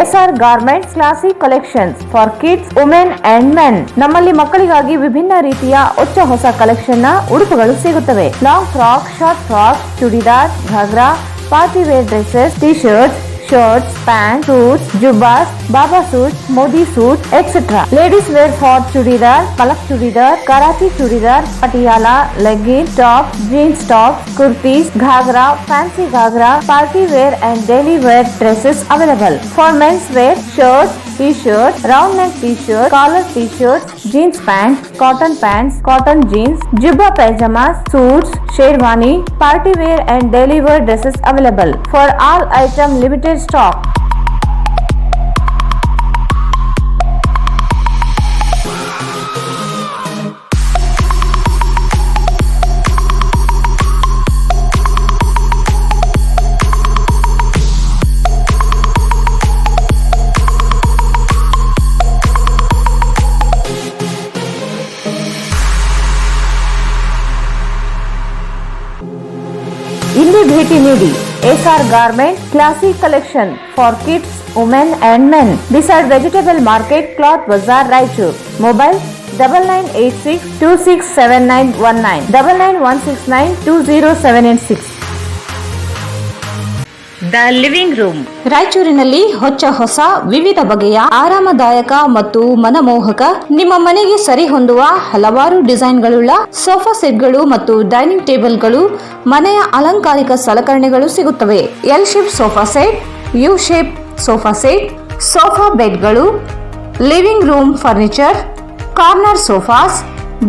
SR garments classic collections for kids, women and men. ನಮ್ಮಲ್ಲಿ ಮಕ್ಕಳಿಗಾಗಿ ವಿಭಿನ್ನ ರೀತಿಯ ಹೊಸ ಕಲೆಕ್ಷನ್ ನ ಉಡುಪುಗಳು ಸಿಗುತ್ತವೆ. Long frock, short frock, churidar, ghagra, party wear dresses, T shirts, shirts, pants, suits, jubbas, baba suits, modi suits, etc. Ladies wear for chudidar, palak chudidar, karachi chudidar, patiala, leggings, tops, jeans tops, kurtis, ghagra, fancy ghagra, party wear and daily wear dresses available. For men's wear, shirts, t-shirts, round neck t-shirt, collar t-shirts, jeans pants, cotton jeans, jubba pajamas, suits, sherwani, party wear and daily wear dresses available. For all item limited stock. ಇಲ್ಲಿ ಭೇಟಿ ನೀಡಿ. SR garment classic collection for kids, women and men beside vegetable market, cloth Bazaar, Raichur. Mobile 9986267919, 9916920786. The living room ರಾಯಚೂರಿನಲ್ಲಿ ಹೊಸ ವಿವಿಧ ಬಗೆಯ ಆರಾಮದಾಯಕ ಮತ್ತು ಮನಮೋಹಕ ನಿಮ್ಮ ಮನೆಗೆ ಸರಿ ಹೊಂದುವ ಹಲವಾರು ಡಿಸೈನ್ಗಳುಳ್ಳ ಸೋಫಾ ಸೆಟ್ಗಳು ಮತ್ತು ಡೈನಿಂಗ್ ಟೇಬಲ್ಗಳು, ಮನೆಯ ಅಲಂಕಾರಿಕ ಸಲಕರಣೆಗಳು ಸಿಗುತ್ತವೆ. L shape sofa set, U shape sofa set, sofa ಬೆಡ್ಗಳು, living room furniture, corner sofas,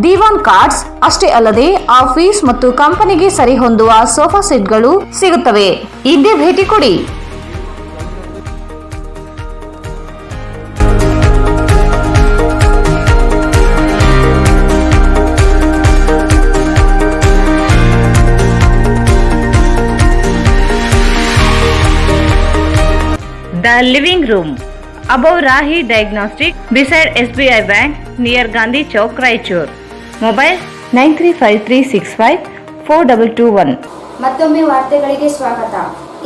divan cots ಅಷ್ಟೇ ಅಲ್ಲದೆ ಆಫೀಸ್ ಮತ್ತು ಕಂಪನಿಗೆ ಸರಿ ಹೊಂದುವ ಸೋಫಾ ಸೆಟ್ಗಳು ಸಿಗುತ್ತವೆ. ಇದ್ದೇ ಭೇಟಿ ಕೊಡಿ. The living room above Rahi Diagnostic beside SBI Bank near Gandhi Chowk, Raichur. Mobile 9353654221. ಮತ್ತೊಮ್ಮೆ ವಾರ್ತೆಗಳಿಗೆ ಸ್ವಾಗತ.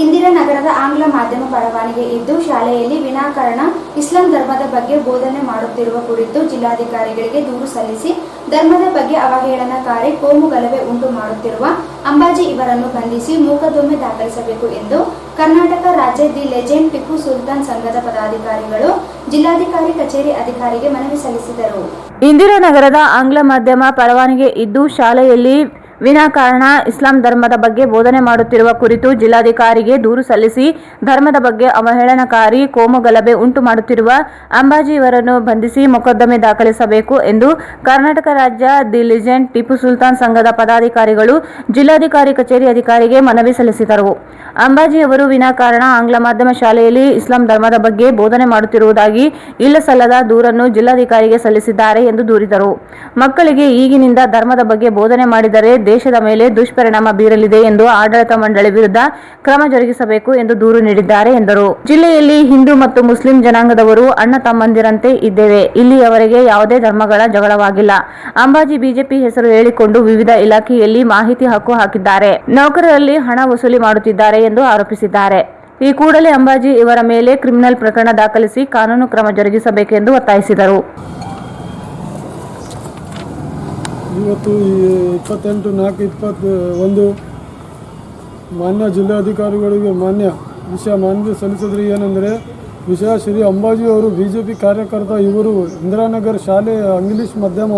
ಇಂದಿರಾನಗರದ ಆಂಗ್ಲ ಮಾಧ್ಯಮ ಪರವಾನಗಿ ಇದ್ದು ಶಾಲೆಯಲ್ಲಿ ವಿನಾಕಾರಣ ಇಸ್ಲಾಂ ಧರ್ಮದ ಬಗ್ಗೆ ಬೋಧನೆ ಮಾಡುತ್ತಿರುವ ಕುರಿತು ಜಿಲ್ಲಾಧಿಕಾರಿಗಳಿಗೆ ದೂರು ಸಲ್ಲಿಸಿ ಧರ್ಮದ ಬಗ್ಗೆ ಅವಹೇಳನಕಾರಿ ಕೋಮು ಗಲಭೆ ಉಂಟು ಮಾಡುತ್ತಿರುವ ಅಂಬಾಜಿ ಇವರನ್ನು ಬಂಧಿಸಿ ಮೊಕದ್ದಮೆ ದಾಖಲಿಸಬೇಕು ಎಂದು ಕರ್ನಾಟಕ ರಾಜ್ಯ ದಿ ಲೆಜೆಂಡ್ ಟಿಪ್ಪು ಸುಲ್ತಾನ್ ಸಂಘದ ಪದಾಧಿಕಾರಿಗಳು ಜಿಲ್ಲಾಧಿಕಾರಿ ಕಚೇರಿ ಅಧಿಕಾರಿಗೆ ಮನವಿ ಸಲ್ಲಿಸಿದರು. ಇಂದಿರಾನಗರದ ಆಂಗ್ಲ ಮಾಧ್ಯಮ ಪರವಾನಗಿ ಇದ್ದು ಶಾಲೆಯಲ್ಲಿ ವಿನಾಕಾರಣ ಇಸ್ಲಾಂ ಧರ್ಮದ ಬಗ್ಗೆ ಬೋಧನೆ ಮಾಡುತ್ತಿರುವ ಕುರಿತು ಜಿಲ್ಲಾಧಿಕಾರಿಗೆ ದೂರು ಸಲ್ಲಿಸಿ ಧರ್ಮದ ಬಗ್ಗೆ ಅವಹೇಳನಕಾರಿ ಕೋಮು ಗಲಭೆ ಉಂಟು ಮಾಡುತ್ತಿರುವ ಅಂಬಾಜಿ ಇವರನ್ನು ಬಂಧಿಸಿ ಮೊಕದ್ದಮೆ ದಾಖಲಿಸಬೇಕು ಎಂದು ಕರ್ನಾಟಕ ರಾಜ್ಯ ದಿ ಲೆಜೆಂಡ್ ಟಿಪ್ಪು ಸುಲ್ತಾನ್ ಸಂಘದ ಪದಾಧಿಕಾರಿಗಳು ಜಿಲ್ಲಾಧಿಕಾರಿ ಕಚೇರಿ ಅಧಿಕಾರಿಗೆ ಮನವಿ ಸಲ್ಲಿಸಿದರು. ಅಂಬಾಜಿ ಅವರು ವಿನಾಕಾರಣ ಆಂಗ್ಲ ಮಾಧ್ಯಮ ಶಾಲೆಯಲ್ಲಿ ಇಸ್ಲಾಂ ಧರ್ಮದ ಬಗ್ಗೆ ಬೋಧನೆ ಮಾಡುತ್ತಿರುವುದಾಗಿ ಇಲ್ಲಸಲ್ಲದ ದೂರನ್ನು ಜಿಲ್ಲಾಧಿಕಾರಿಗೆ ಸಲ್ಲಿಸಿದ್ದಾರೆ ಎಂದು ದೂರಿದರು. ಮಕ್ಕಳಿಗೆ ಈಗಿನಿಂದ ಧರ್ಮದ ಬಗ್ಗೆ ಬೋಧನೆ ಮಾಡಿದರೆ ದೇಶದ ಮೇಲೆ ದುಷ್ಪರಿಣಾಮ ಬೀರಲಿದೆ ಎಂದು ಆಡಳಿತ ಮಂಡಳಿ ವಿರುದ್ಧ ಕ್ರಮ ಜರುಗಿಸಬೇಕು ಎಂದು ದೂರು ನೀಡಿದ್ದಾರೆ ಎಂದರು. ಜಿಲ್ಲೆಯಲ್ಲಿ ಹಿಂದೂ ಮತ್ತು ಮುಸ್ಲಿಂ ಜನಾಂಗದವರು ಅಣ್ಣ ತಮ್ಮಂದಿರಂತೆ ಇದ್ದೇವೆ. ಇಲ್ಲಿಯವರೆಗೆ ಯಾವುದೇ ಧರ್ಮಗಳ ಜಗಳವಾಗಿಲ್ಲ. ಅಂಬಾಜಿ ಬಿಜೆಪಿ ಹೆಸರು ಹೇಳಿಕೊಂಡು ವಿವಿಧ ಇಲಾಖೆಯಲ್ಲಿ ಮಾಹಿತಿ ಹಕ್ಕು ಹಾಕಿದ್ದಾರೆ. ನೌಕರರಲ್ಲಿ ಹಣ ವಸೂಲಿ ಮಾಡುತ್ತಿದ್ದಾರೆ ಎಂದು ಆರೋಪಿಸಿದ್ದಾರೆ. ಈ ಕೂಡಲೇ ಅಂಬಾಜಿ ಇವರ ಮೇಲೆ ಕ್ರಿಮಿನಲ್ ಪ್ರಕರಣ ದಾಖಲಿಸಿ ಕಾನೂನು ಕ್ರಮ ಜರುಗಿಸಬೇಕೆಂದು ಒತ್ತಾಯಿಸಿದರು. ಇವತ್ತು 28/4/21 ಮಾನ್ಯ ಜಿಲ್ಲಾಧಿಕಾರಿಗಳಿಗೆ ವಿಷಯ ಮಾನ್ಯ ಸಲ್ಲಿಸಿದ್ರೆ ಏನೆಂದರೆ, ವಿಷಯ ಶ್ರೀ ಅಂಬಾಜಿ ಅವರು BJP ಕಾರ್ಯಕರ್ತ. ಇವರು ಇಂದಿರಾನಗರ್ ಶಾಲೆಯ ಇಂಗ್ಲಿಷ್ ಮಾಧ್ಯಮ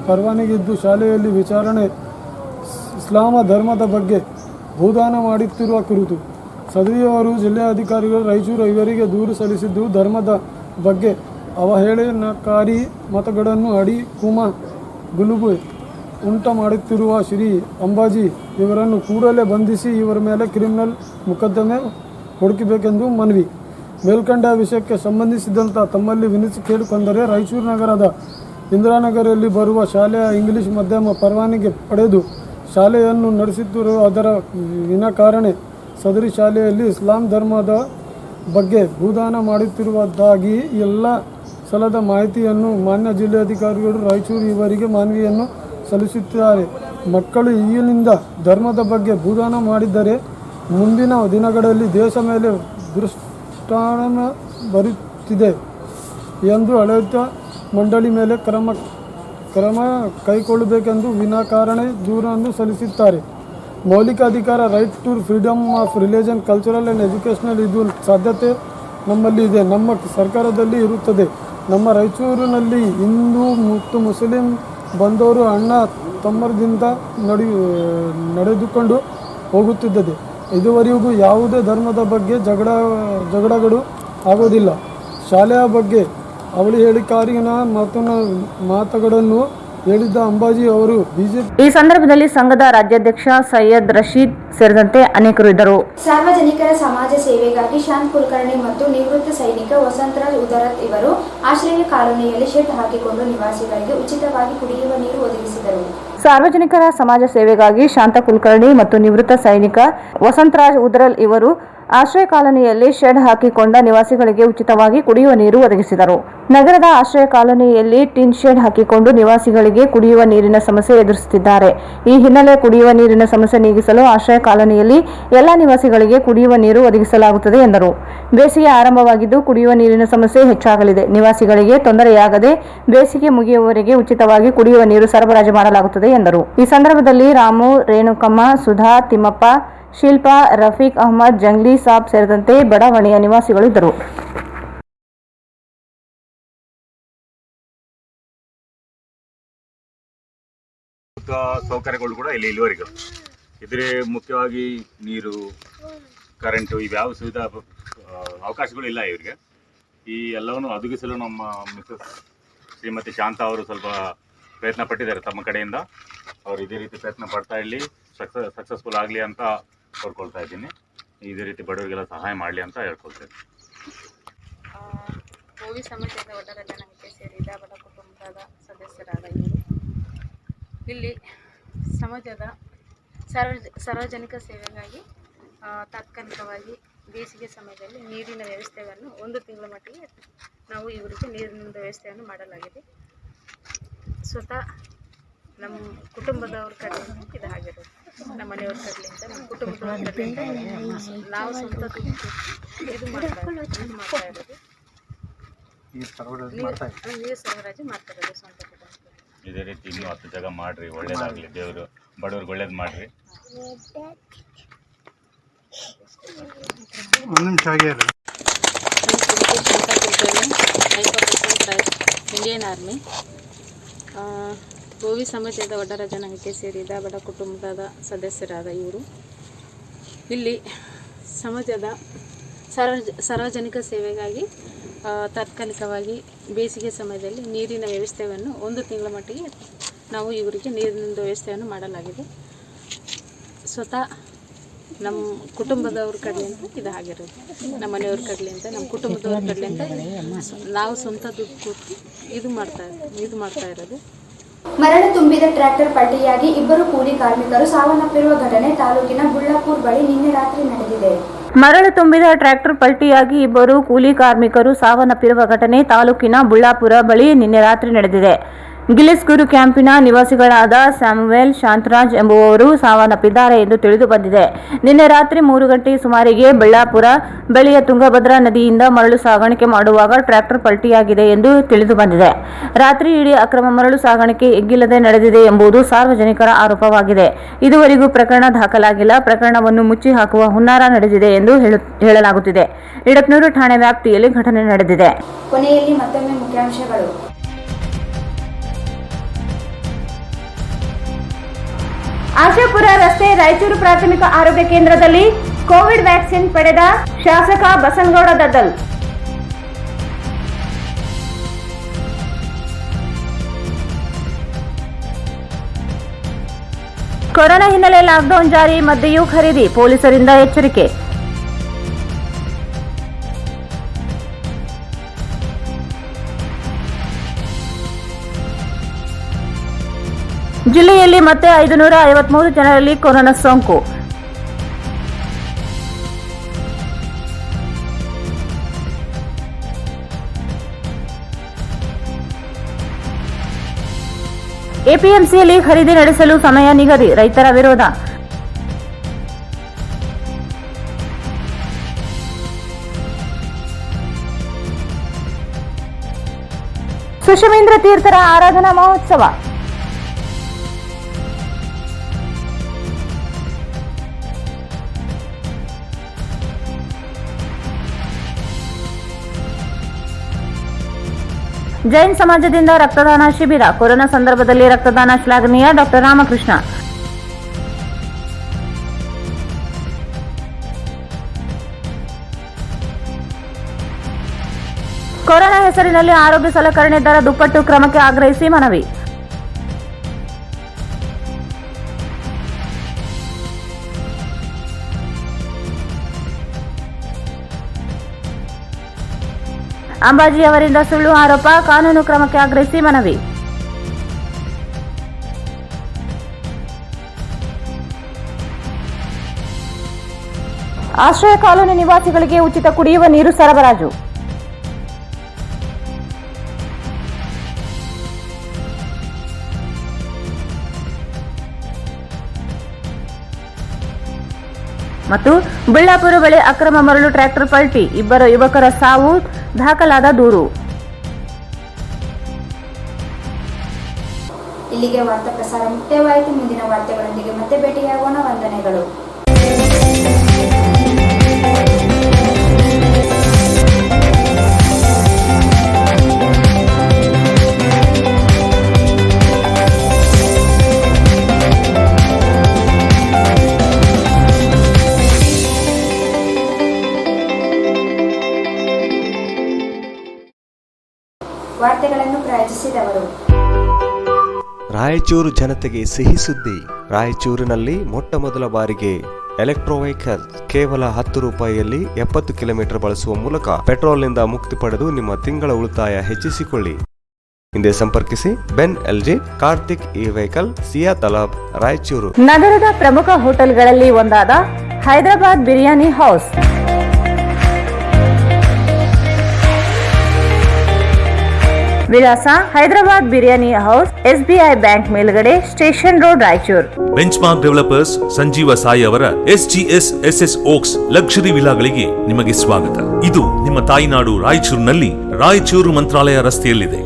ಪರವಾನಗಿ ಇದ್ದು ಶಾಲೆಯಲ್ಲಿ ವಿಚಾರಣೆ ಇಸ್ಲಾಮ ಧರ್ಮದ ಬಗ್ಗೆ ಬೋಧನ ಮಾಡುತ್ತಿರುವ ಕುರಿತು ಸದರಿಯವರು ಜಿಲ್ಲಾಧಿಕಾರಿಗಳು ರಾಯಚೂರು ಇವರಿಗೆ ದೂರು ಸಲ್ಲಿಸಿದ್ದು, ಧರ್ಮದ ಬಗ್ಗೆ ಅವಹೇಳನಕಾರಿ ಮತಗಳನ್ನು ಅಡಿ ಗುಲುಬು ಉಂಟು ಮಾಡುತ್ತಿರುವ ಶ್ರೀ ಅಂಬಾಜಿ ಇವರನ್ನು ಕೂಡಲೇ ಬಂಧಿಸಿ ಇವರ ಮೇಲೆ ಕ್ರಿಮಿನಲ್ ಮೊಕದ್ದಮೆ ಹುಡುಕಬೇಕೆಂದು ಮನವಿ. ಮೇಲ್ಕಂಡ ವಿಷಯಕ್ಕೆ ಸಂಬಂಧಿಸಿದಂಥ ತಮ್ಮಲ್ಲಿ ವಿನಂತಿ ಕೇಳಿಕೊಂಡರೆ, ರಾಯಚೂರು ನಗರದ ಇಂದಿರಾನಗರಲ್ಲಿ ಬರುವ ಶಾಲೆಯ ಇಂಗ್ಲಿಷ್ ಮಾಧ್ಯಮ ಪರವಾನಗಿ ಪಡೆದು ಶಾಲೆಯನ್ನು ನಡೆಸುತ್ತಿರುವ ಅದರ ವಿನಾಕಾರಣ ಸದರಿ ಶಾಲೆಯಲ್ಲಿ ಇಸ್ಲಾಂ ಧರ್ಮದ ಬಗ್ಗೆ ಬೋಧನ ಮಾಡುತ್ತಿರುವುದಾಗಿ ಎಲ್ಲ ಸಲದ ಮಾಹಿತಿಯನ್ನು ಮಾನ್ಯ ಜಿಲ್ಲಾಧಿಕಾರಿಗಳು ರಾಯಚೂರು ಇವರಿಗೆ ಮನವಿಯನ್ನು ಸಲ್ಲಿಸುತ್ತಾರೆ. ಮಕ್ಕಳು ಈಗಿನಿಂದ ಧರ್ಮದ ಬಗ್ಗೆ ಬೋಧನ ಮಾಡಿದ್ದರೆ ಮುಂದಿನ ದಿನಗಳಲ್ಲಿ ದೇಶ ಮೇಲೆ ದುಷ್ಪರಿಣಾಮ ಬರುತ್ತಿದೆ ಎಂದು ಆಡಳಿತ ಮಂಡಳಿ ಮೇಲೆ ಕ್ರಮ ಕೈಗೊಳ್ಳಬೇಕೆಂದು ವಿನಾಕಾರಣ ದೂರನ್ನು ಸಲ್ಲಿಸುತ್ತಾರೆ. ಮೌಲಿಕ ಅಧಿಕಾರ, right to freedom of religion, cultural and educational, ಇದು ಸಾಧ್ಯತೆ ನಮ್ಮಲ್ಲಿ ಇದೆ, ನಮ್ಮ ಸರ್ಕಾರದಲ್ಲಿ ಇರುತ್ತದೆ. ನಮ್ಮ ರಾಯಚೂರಿನಲ್ಲಿ ಹಿಂದೂ ಮತ್ತು ಮುಸ್ಲಿಂ ಬಂದವರು ಅಣ್ಣ ತಮ್ಮರಿಂದ ನಡೆದುಕೊಂಡು ಹೋಗುತ್ತಿದ್ದದೆ. ಇದುವರೆಗೂ ಯಾವುದೇ ಧರ್ಮದ ಬಗ್ಗೆ ಜಗಳಗಳು ಆಗೋದಿಲ್ಲ. ಶಾಲೆಯ ಬಗ್ಗೆ ಅವಹೇಳನಕಾರಿ ಮಾತುಗಳನ್ನು ಹೇಳಿದ್ದ ಅಂಬಾಜಿ ಅವರು BJP. ಈ ಸಂದರ್ಭದಲ್ಲಿ ಸಂಘದ ರಾಜ್ಯಾಧ್ಯಕ್ಷ ಸೈಯದ್ ರಶೀದ್ ಸೇರಿದಂತೆ ಅನೇಕರು ಇದ್ದರು. ಸಾರ್ವಜನಿಕರ ಸಮಾಜ ಸೇವೆಗಾಗಿ ಶಾಂತ್ ಕುಲಕರ್ಣಿ ಮತ್ತು ನಿವೃತ್ತ ಸೈನಿಕ ವಸಂತರಾಜ್ ಉದರತ್ ಇವರು ಆಶ್ರಯ ಕಾಲೋನಿಯಲ್ಲಿ ಶೆಡ್ ಹಾಕಿಕೊಂಡು ನಿವಾಸಿಗಳಿಗೆ ಉಚಿತವಾಗಿ ಕುಡಿಯುವ ನೀರು ಒದಗಿಸಿದರು. ಸಾರ್ವಜನಿಕರ ಸಮಾಜ ಸೇವೆಗಾಗಿ ಶಾಂತ ಕುಲಕರ್ಣಿ ಮತ್ತು ನಿವೃತ್ತ ಸೈನಿಕ ವಸಂತರಾಜ್ ಉದರಲ್ ಇವರು ಆಶ್ರಯ ಕಾಲೋನಿಯಲ್ಲಿ ಶೆಡ್ ಹಾಕಿಕೊಂಡ ನಿವಾಸಿಗಳಿಗೆ ಉಚಿತವಾಗಿ ಕುಡಿಯುವ ನೀರು ಒದಗಿಸಿದರು. ನಗರದ ಆಶ್ರಯ ಕಾಲೋನಿಯಲ್ಲಿ ಟಿನ್ ಶೆಡ್ ಹಾಕಿಕೊಂಡು ನಿವಾಸಿಗಳಿಗೆ ಕುಡಿಯುವ ನೀರಿನ ಸಮಸ್ಯೆ ಎದುರಿಸುತ್ತಿದ್ದಾರೆ. ಈ ಹಿನ್ನೆಲೆ ಕುಡಿಯುವ ನೀರಿನ ಸಮಸ್ಯೆ ನೀಗಿಸಲು ಆಶ್ರಯ ಕಾಲೋನಿಯಲ್ಲಿ ಎಲ್ಲಾ ನಿವಾಸಿಗಳಿಗೆ ಕುಡಿಯುವ ನೀರು ಒದಗಿಸಲಾಗುತ್ತದೆ ಎಂದರು. ಬೇಸಿಗೆ ಆರಂಭವಾಗಿದ್ದು ಕುಡಿಯುವ ನೀರಿನ ಸಮಸ್ಯೆ ಹೆಚ್ಚಾಗಲಿದೆ. ನಿವಾಸಿಗಳಿಗೆ ತೊಂದರೆಯಾಗದೆ ಬೇಸಿಗೆ ಮುಗಿಯುವವರೆಗೆ ಉಚಿತವಾಗಿ ಕುಡಿಯುವ ನೀರು ಸರಬರಾಜು ಮಾಡಲಾಗುತ್ತದೆ ಎಂದರು. ಈ ಸಂದರ್ಭದಲ್ಲಿ ರಾಮು, ರೇಣುಕಮ್ಮ, ಸುಧಾ, ತಿಮ್ಮಪ್ಪ, ಶಿಲ್ಪಾ, ರಫೀಕ್ ಅಹಮದ್, ಜಂಗ್ಲಿ ಸಾಬ್ ಸೇರಿದಂತೆ ಬಡಾವಣೆಯ ನಿವಾಸಿಗಳು ಇದ್ದರು. ಸೌಕರ್ಯಗಳು ಕೂಡ ಇಲ್ಲಿವರೆಗೂ ಇದ್ರೆ ಮುಖ್ಯವಾಗಿ ನೀರು, ಕರೆಂಟು ಇವ್ಯಾವ ಸುವಿಧಾ ಅವಕಾಶಗಳು ಇಲ್ಲ ಇವರಿಗೆ. ಈ ಎಲ್ಲವನ್ನು ಒದಗಿಸಲು ನಮ್ಮ ಮಿಸಸ್ ಶ್ರೀಮತಿ ಶಾಂತಾ ಅವರು ಸ್ವಲ್ಪ ಪ್ರಯತ್ನ ಪಟ್ಟಿದ್ದಾರೆ ತಮ್ಮ ಕಡೆಯಿಂದ. ಅವರು ಇದೇ ರೀತಿ ಪ್ರಯತ್ನ ಪಡ್ತಾ ಇಲ್ಲಿ ಸಕ್ಸಸ್ಫುಲ್ ಆಗಲಿ ಅಂತ ಕೋರ್ಕೊಳ್ತಾ ಇದ್ದೀನಿ. ಇದೇ ರೀತಿ ಬಡವರಿಗೆಲ್ಲ ಸಹಾಯ ಮಾಡಲಿ ಅಂತ ಹೇಳ್ಕೊಳ್ತೇನೆ. ಓವಿ ಸಮಾಜದ ಒಟ್ಟಾರ ಜನಕ್ಕೆ ಸೇರಿದ ಬಡ ಕುಟುಂಬದ ಸದಸ್ಯರಾದ ಇವರು ಇಲ್ಲಿ ಸಮಾಜದ ಸಾರ್ವಜನಿಕ ಸೇವೆಗಾಗಿ ತಾತ್ಕಾಲಿಕವಾಗಿ ಬೇಸಿಗೆ ಸಮಯದಲ್ಲಿ ನೀರಿನ ವ್ಯವಸ್ಥೆಯನ್ನು 1 ತಿಂಗಳ ಮಟ್ಟಿಗೆ ನಾವು ಇವರಿಗೆ ನೀರಿನ ವ್ಯವಸ್ಥೆಯನ್ನು ಮಾಡಲಾಗಿದೆ. ಸ್ವತಃ ನಮ್ಮ ಕುಟುಂಬದವ್ರ ಕಡೆಯಿಂದ ಇದು ಆಗಿರೋದು, ನಮ್ಮ ಮನೆಯವ್ರ ಕಡೆಯಿಂದ, ನಮ್ಮ ಕುಟುಂಬದವ್ರ ಕಡೆಯಿಂದ ನಾವು ಸ್ವಂತ ಇದು ಮಾಡ್ತಾ ಇರೋದು. ನೀರು ಸರಬರಾಜು ಮಾಡ್ತಾ ಇರೋದು ಸ್ವಂತ ಕುಟುಂಬ. ಇದೇ ರೀತಿ ಇನ್ನೂ 10 ಜಾಗ ಮಾಡಿರಿ, ಒಳ್ಳೇದಾಗಲಿ. ದೇವರು ಬಡವ್ರಿಗೆ ಒಳ್ಳೇದು ಮಾಡಿರಿ. ಇಂಡಿಯನ್ ಆರ್ಮಿ ಓವಿ ಸಮಾಜದ ಒಡ್ಡರ ಜನಾಂಗಕ್ಕೆ ಸೇರಿದ ಬಡ ಕುಟುಂಬದ ಸದಸ್ಯರಾದ ಇವರು ಇಲ್ಲಿ ಸಮಾಜದ ಸಾರ್ವಜನಿಕ ಸೇವೆಗಾಗಿ ತಾತ್ಕಾಲಿಕವಾಗಿ ಬೇಸಿಗೆ ಸಮಯದಲ್ಲಿ ನೀರಿನ ವ್ಯವಸ್ಥೆಯನ್ನು 1 ತಿಂಗಳ ಮಟ್ಟಿಗೆ ನಾವು ಇವರಿಗೆ ನೀರಿನ ವ್ಯವಸ್ಥೆಯನ್ನು ಮಾಡಲಾಗಿದೆ. ಸ್ವತಃ ನಮ್ಮ ಕುಟುಂಬದವ್ರ ಕಡೆಯಿಂದ ಇದು ಆಗಿರೋದು, ನಮ್ಮ ಮನೆಯವ್ರ ಕಡೆಯಿಂದ, ನಮ್ಮ ಕುಟುಂಬದವ್ರ ಕಡೆಯಿಂದ ನಾವು ಸ್ವಂತ ದುಡ್ಡು ಕೊಟ್ಟು ಇದು ಮಾಡ್ತಾ ಇರೋದು. ಮರಳು ತುಂಬಿದ ಟ್ರ್ಯಾಕ್ಟರ್ ಪಲ್ಟಿಯಾಗಿ 2 ಕೂಲಿ ಕಾರ್ಮಿಕರು ಸಾವನ್ನಪ್ಪಿರುವ ಘಟನೆ ತಾಲೂಕಿನ ಬುಳ್ಳಾಪುರ ಬಳಿ ನಿನ್ನೆ ರಾತ್ರಿ ನಡೆದಿದೆ. ಮರಳು ತುಂಬಿದ ಟ್ರ್ಯಾಕ್ಟರ್ ಪಲ್ಟಿಯಾಗಿ 2 ಕೂಲಿ ಕಾರ್ಮಿಕರು ಸಾವನ್ನಪ್ಪಿರುವ ಘಟನೆ ತಾಲೂಕಿನ ಬುಳ್ಳಾಪುರ ಬಳಿ ನಿನ್ನೆ ರಾತ್ರಿ ನಡೆದಿದೆ. ಗಿಲಿಸ್ಗೂರು ಕ್ಯಾಂಪಿನ ನಿವಾಸಿಗಳಾದ ಸ್ಯಾಮುವೆಲ್ ಶಾಂತರಾಜ್ ಎಂಬುವವರು ಸಾವನ್ನಪ್ಪಿದ್ದಾರೆ ಎಂದು ತಿಳಿದು ಬಂದಿದೆ. ನಿನ್ನೆ ರಾತ್ರಿ 3 ಗಂಟೆ ಸುಮಾರಿಗೆ ಬೆಳ್ಳಾಪುರ ಬಳಿಯ ತುಂಗಭದ್ರಾ ನದಿಯಿಂದ ಮರಳು ಸಾಗಾಣಿಕೆ ಮಾಡುವಾಗ ಟ್ರ್ಯಾಕ್ಟರ್ ಪಲ್ಟಿಯಾಗಿದೆ ಎಂದು ತಿಳಿದು ಬಂದಿದೆ. ರಾತ್ರಿ ಇಡೀ ಅಕ್ರಮ ಮರಳು ಸಾಗಾಣಿಕೆ ಎಗ್ಗಿಲ್ಲದೆ ನಡೆದಿದೆ ಎಂಬುದು ಸಾರ್ವಜನಿಕರ ಆರೋಪವಾಗಿದೆ. ಇದುವರೆಗೂ ಪ್ರಕರಣ ದಾಖಲಾಗಿಲ್ಲ. ಪ್ರಕರಣವನ್ನು ಮುಚ್ಚಿ ಹಾಕುವ ಹುನ್ನಾರ ನಡೆದಿದೆ ಎಂದು ಹೇಳಲಾಗುತ್ತಿದೆ. ಇಡಕ್ನೂರು ಠಾಣೆ ವ್ಯಾಪ್ತಿಯಲ್ಲಿ ಘಟನೆ ನಡೆದಿದೆ. ಕೊನೆಯಲ್ಲಿ ಮತ್ತೊಮ್ಮೆ ಮುಖ್ಯಾಂಶಗಳು. ಆಶಾಪುರ ರಸ್ತೆ ರಾಯಚೂರು ಪ್ರಾಥಮಿಕ ಆರೋಗ್ಯ ಕೇಂದ್ರದಲ್ಲಿ ಕೋವಿಡ್ ವ್ಯಾಕ್ಸಿನ್ ಪಡೆದ ಶಾಸಕ ಬಸನಗೌಡ ದದ್ದಲ್. ಕೊರೋನಾ ಹಿನ್ನೆಲೆ ಲಾಕ್ಡೌನ್ ಜಾರಿ ಮಧ್ಯೆಯೂ ಖರೀದಿ, ಪೊಲೀಸರಿಂದ ಎಚ್ಚರಿಕೆ. ಜಿಲ್ಲೆಯಲ್ಲಿ ಮತ್ತೆ 553 ಜನರಲ್ಲಿ ಕೊರೋನಾ ಸೋಂಕು. ಎಪಿಎಂಸಿಯಲ್ಲಿ ಖರೀದಿ ನಡೆಸಲು ಸಮಯ ನಿಗದಿ, ರೈತರ ವಿರೋಧ. ಸುಷಮೇಂದ್ರ ತೀರ್ಥರ ಆರಾಧನಾ ಮಹೋತ್ಸವ. ಜೈನ್ ಸಮಾಜದಿಂದ ರಕ್ತದಾನ ಶಿಬಿರ. ಕೊರೋನಾ ಸಂದರ್ಭದಲ್ಲಿ ರಕ್ತದಾನ ಶ್ಲಾಘನೀಯ. ಡಾಕ್ಟರ್ ರಾಮಕೃಷ್ಣ. ಕೊರೋನಾ ಹೆಸರಿನಲ್ಲಿ ಆರೋಗ್ಯ ಸಲಕರಣೆ ದರ ದುಪ್ಪಟ್ಟು ಕ್ರಮಕ್ಕೆ ಆಗ್ರಹಿಸಿ ಮನವಿ. ಅಂಬಾಜಿ ಅವರಿಂದ ಸುಳ್ಳು ಆರೋಪ, ಕಾನೂನು ಕ್ರಮಕ್ಕೆ ಆಗ್ರಹಿಸಿ ಮನವಿ. ಆಶ್ರಯ ಕಾಲೋನಿ ನಿವಾಸಿಗಳಿಗೆ ಉಚಿತ ಕುಡಿಯುವ ನೀರು ಸರಬರಾಜು. ಮತ್ತು ಬೆಳ್ಳಾಪುರ ಬಳಿ ಅಕ್ರಮ ಮರಳು ಟ್ರ್ಯಾಕ್ಟರ್ ಪಲ್ಟಿ, 2 ಯುವಕರ ಸಾವು, ದಾಖಲಾದ ದೂರು. ಇಲ್ಲಿಗೆ ವಾರ್ತಾ ಪ್ರಸಾರ ಮುಕ್ತಾಯವಾಯಿತು. ಮುಂದಿನ ವಾರ್ತೆಗಳೊಂದಿಗೆ ಮತ್ತೆ ಭೇಟಿಯಾಗೋಣ. ವಂದನೆಗಳು. ವಾರ್ತೆಗಳನ್ನು ಪ್ರಾಯೋಜಿಸಿದವರು. ರಾಯಚೂರು ಜನತೆಗೆ ಸಿಹಿ ಸುದ್ದಿ. ರಾಯಚೂರಿನಲ್ಲಿ ಮೊಟ್ಟಮೊದಲ ಬಾರಿಗೆ ಎಲೆಕ್ಟ್ರೋ ವೆಹಿಕಲ್ ಕೇವಲ 10 ರೂಪಾಯಿಯಲ್ಲಿ 70 ಕಿಲೋಮೀಟರ್ ಬಳಸುವ ಮೂಲಕ ಪೆಟ್ರೋಲ್ನಿಂದ ಮುಕ್ತಿ ಪಡೆದು ನಿಮ್ಮ ತಿಂಗಳ ಉಳಿತಾಯ ಹೆಚ್ಚಿಸಿಕೊಳ್ಳಿ. ಹಿಂದೆ ಸಂಪರ್ಕಿಸಿ. Ben LG, Karthik e vehicle, Siya Talab, Raichur. ನಗರದ ಪ್ರಮುಖ ಹೋಟೆಲ್ಗಳಲ್ಲಿ ಒಂದಾದ ಹೈದರಾಬಾದ್ ಬಿರಿಯಾನಿ ಹೌಸ್. ವಿಳಾಸ: Hyderabad biryani house, SBI bank ಮೇಲ್ಗಡೆ, station road, Raichur. Benchmark Developers Sanjeeva Sai ಅವರ SGS SS ಓಕ್ಸ್ ಲಕ್ಸುರಿ ವಿಲಾಗಳಿಗೆ ನಿಮಗೆ ಸ್ವಾಗತ. ಇದು ನಿಮ್ಮ ತಾಯಿನಾಡು ರಾಯಚೂರಿನಲ್ಲಿ ರಾಯಚೂರು ಮಂತ್ರಾಲಯ ರಸ್ತೆಯಲ್ಲಿದೆ.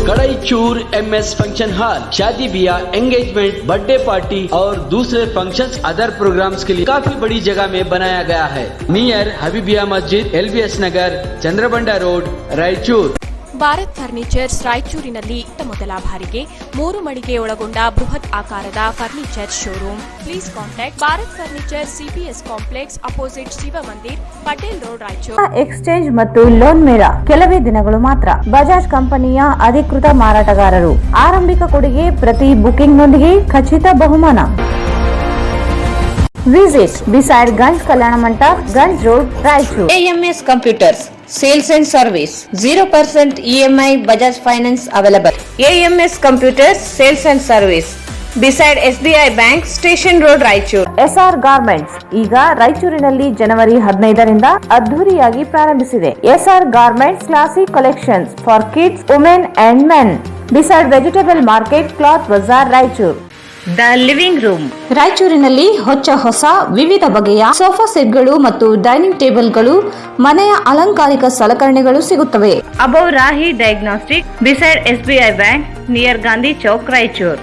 कड़ाईचूर MS फंक्शन हॉल शादी ब्याह, एंगेजमेंट, बर्थडे पार्टी और दूसरे फंक्शंस अदर प्रोग्राम्स के लिए काफी बड़ी जगह में बनाया गया है. नियर हबीबिया मस्जिद, LBS नगर, चंद्रबंडा रोड, रायचूर. ಭಾರತ್ ಫರ್ನಿಚರ್ಸ್ ರಾಯಚೂರಿನಲ್ಲಿ ಮೊದಲ ಬಾರಿಗೆ 3 ಮಳಿಗೆ ಒಳಗೊಂಡ ಬೃಹತ್ ಆಕಾರದ furniture showroom. Please contact Bharat furniture, CPS complex, opposite Shiva Mandir, Patel road, Raichur. Exchange ಮತ್ತು ಲೋನ್ ಮೇಳ ಕೆಲವೇ ದಿನಗಳು ಮಾತ್ರ. ಬಜಾಜ್ ಕಂಪನಿಯ ಅಧಿಕೃತ ಮಾರಾಟಗಾರರು. ಆರಂಭಿಕ ಕೊಡುಗೆ ಪ್ರತಿ ಬುಕಿಂಗ್ನೊಂದಿಗೆ ಖಚಿತ ಬಹುಮಾನ. Visit beside Ganj Kalyan Mandap, Ganj Road, Raichur. AMS Computers Sales and Service 0% EMI Bajaj Finance available. AMS Computers Sales and Service beside SBI Bank, Station Road, Raichur. SR Garments ಈಗ ರಾಯಚೂರಿನಲ್ಲಿ ಜನವರಿ 15ರಿಂದ ಅದ್ಧೂರಿಯಾಗಿ ಪ್ರಾರಂಭಿಸಿದೆ. SR Garments Classic Collections for Kids, Women and Men. beside Vegetable Market, Cloth Bazaar, Raichur. The living room ರಾಯಚೂರಿನಲ್ಲಿ ಹೊಸ ವಿವಿಧ ಬಗೆಯ ಸೋಫಾ ಸೆಟ್ಗಳು ಮತ್ತು ಡೈನಿಂಗ್ ಟೇಬಲ್ಗಳು, ಮನೆಯ ಅಲಂಕಾರಿಕ ಸಲಕರಣೆಗಳು ಸಿಗುತ್ತವೆ. Above Rahi diagnostic, beside SBI bank, near Gandhi Chowk, Raichur.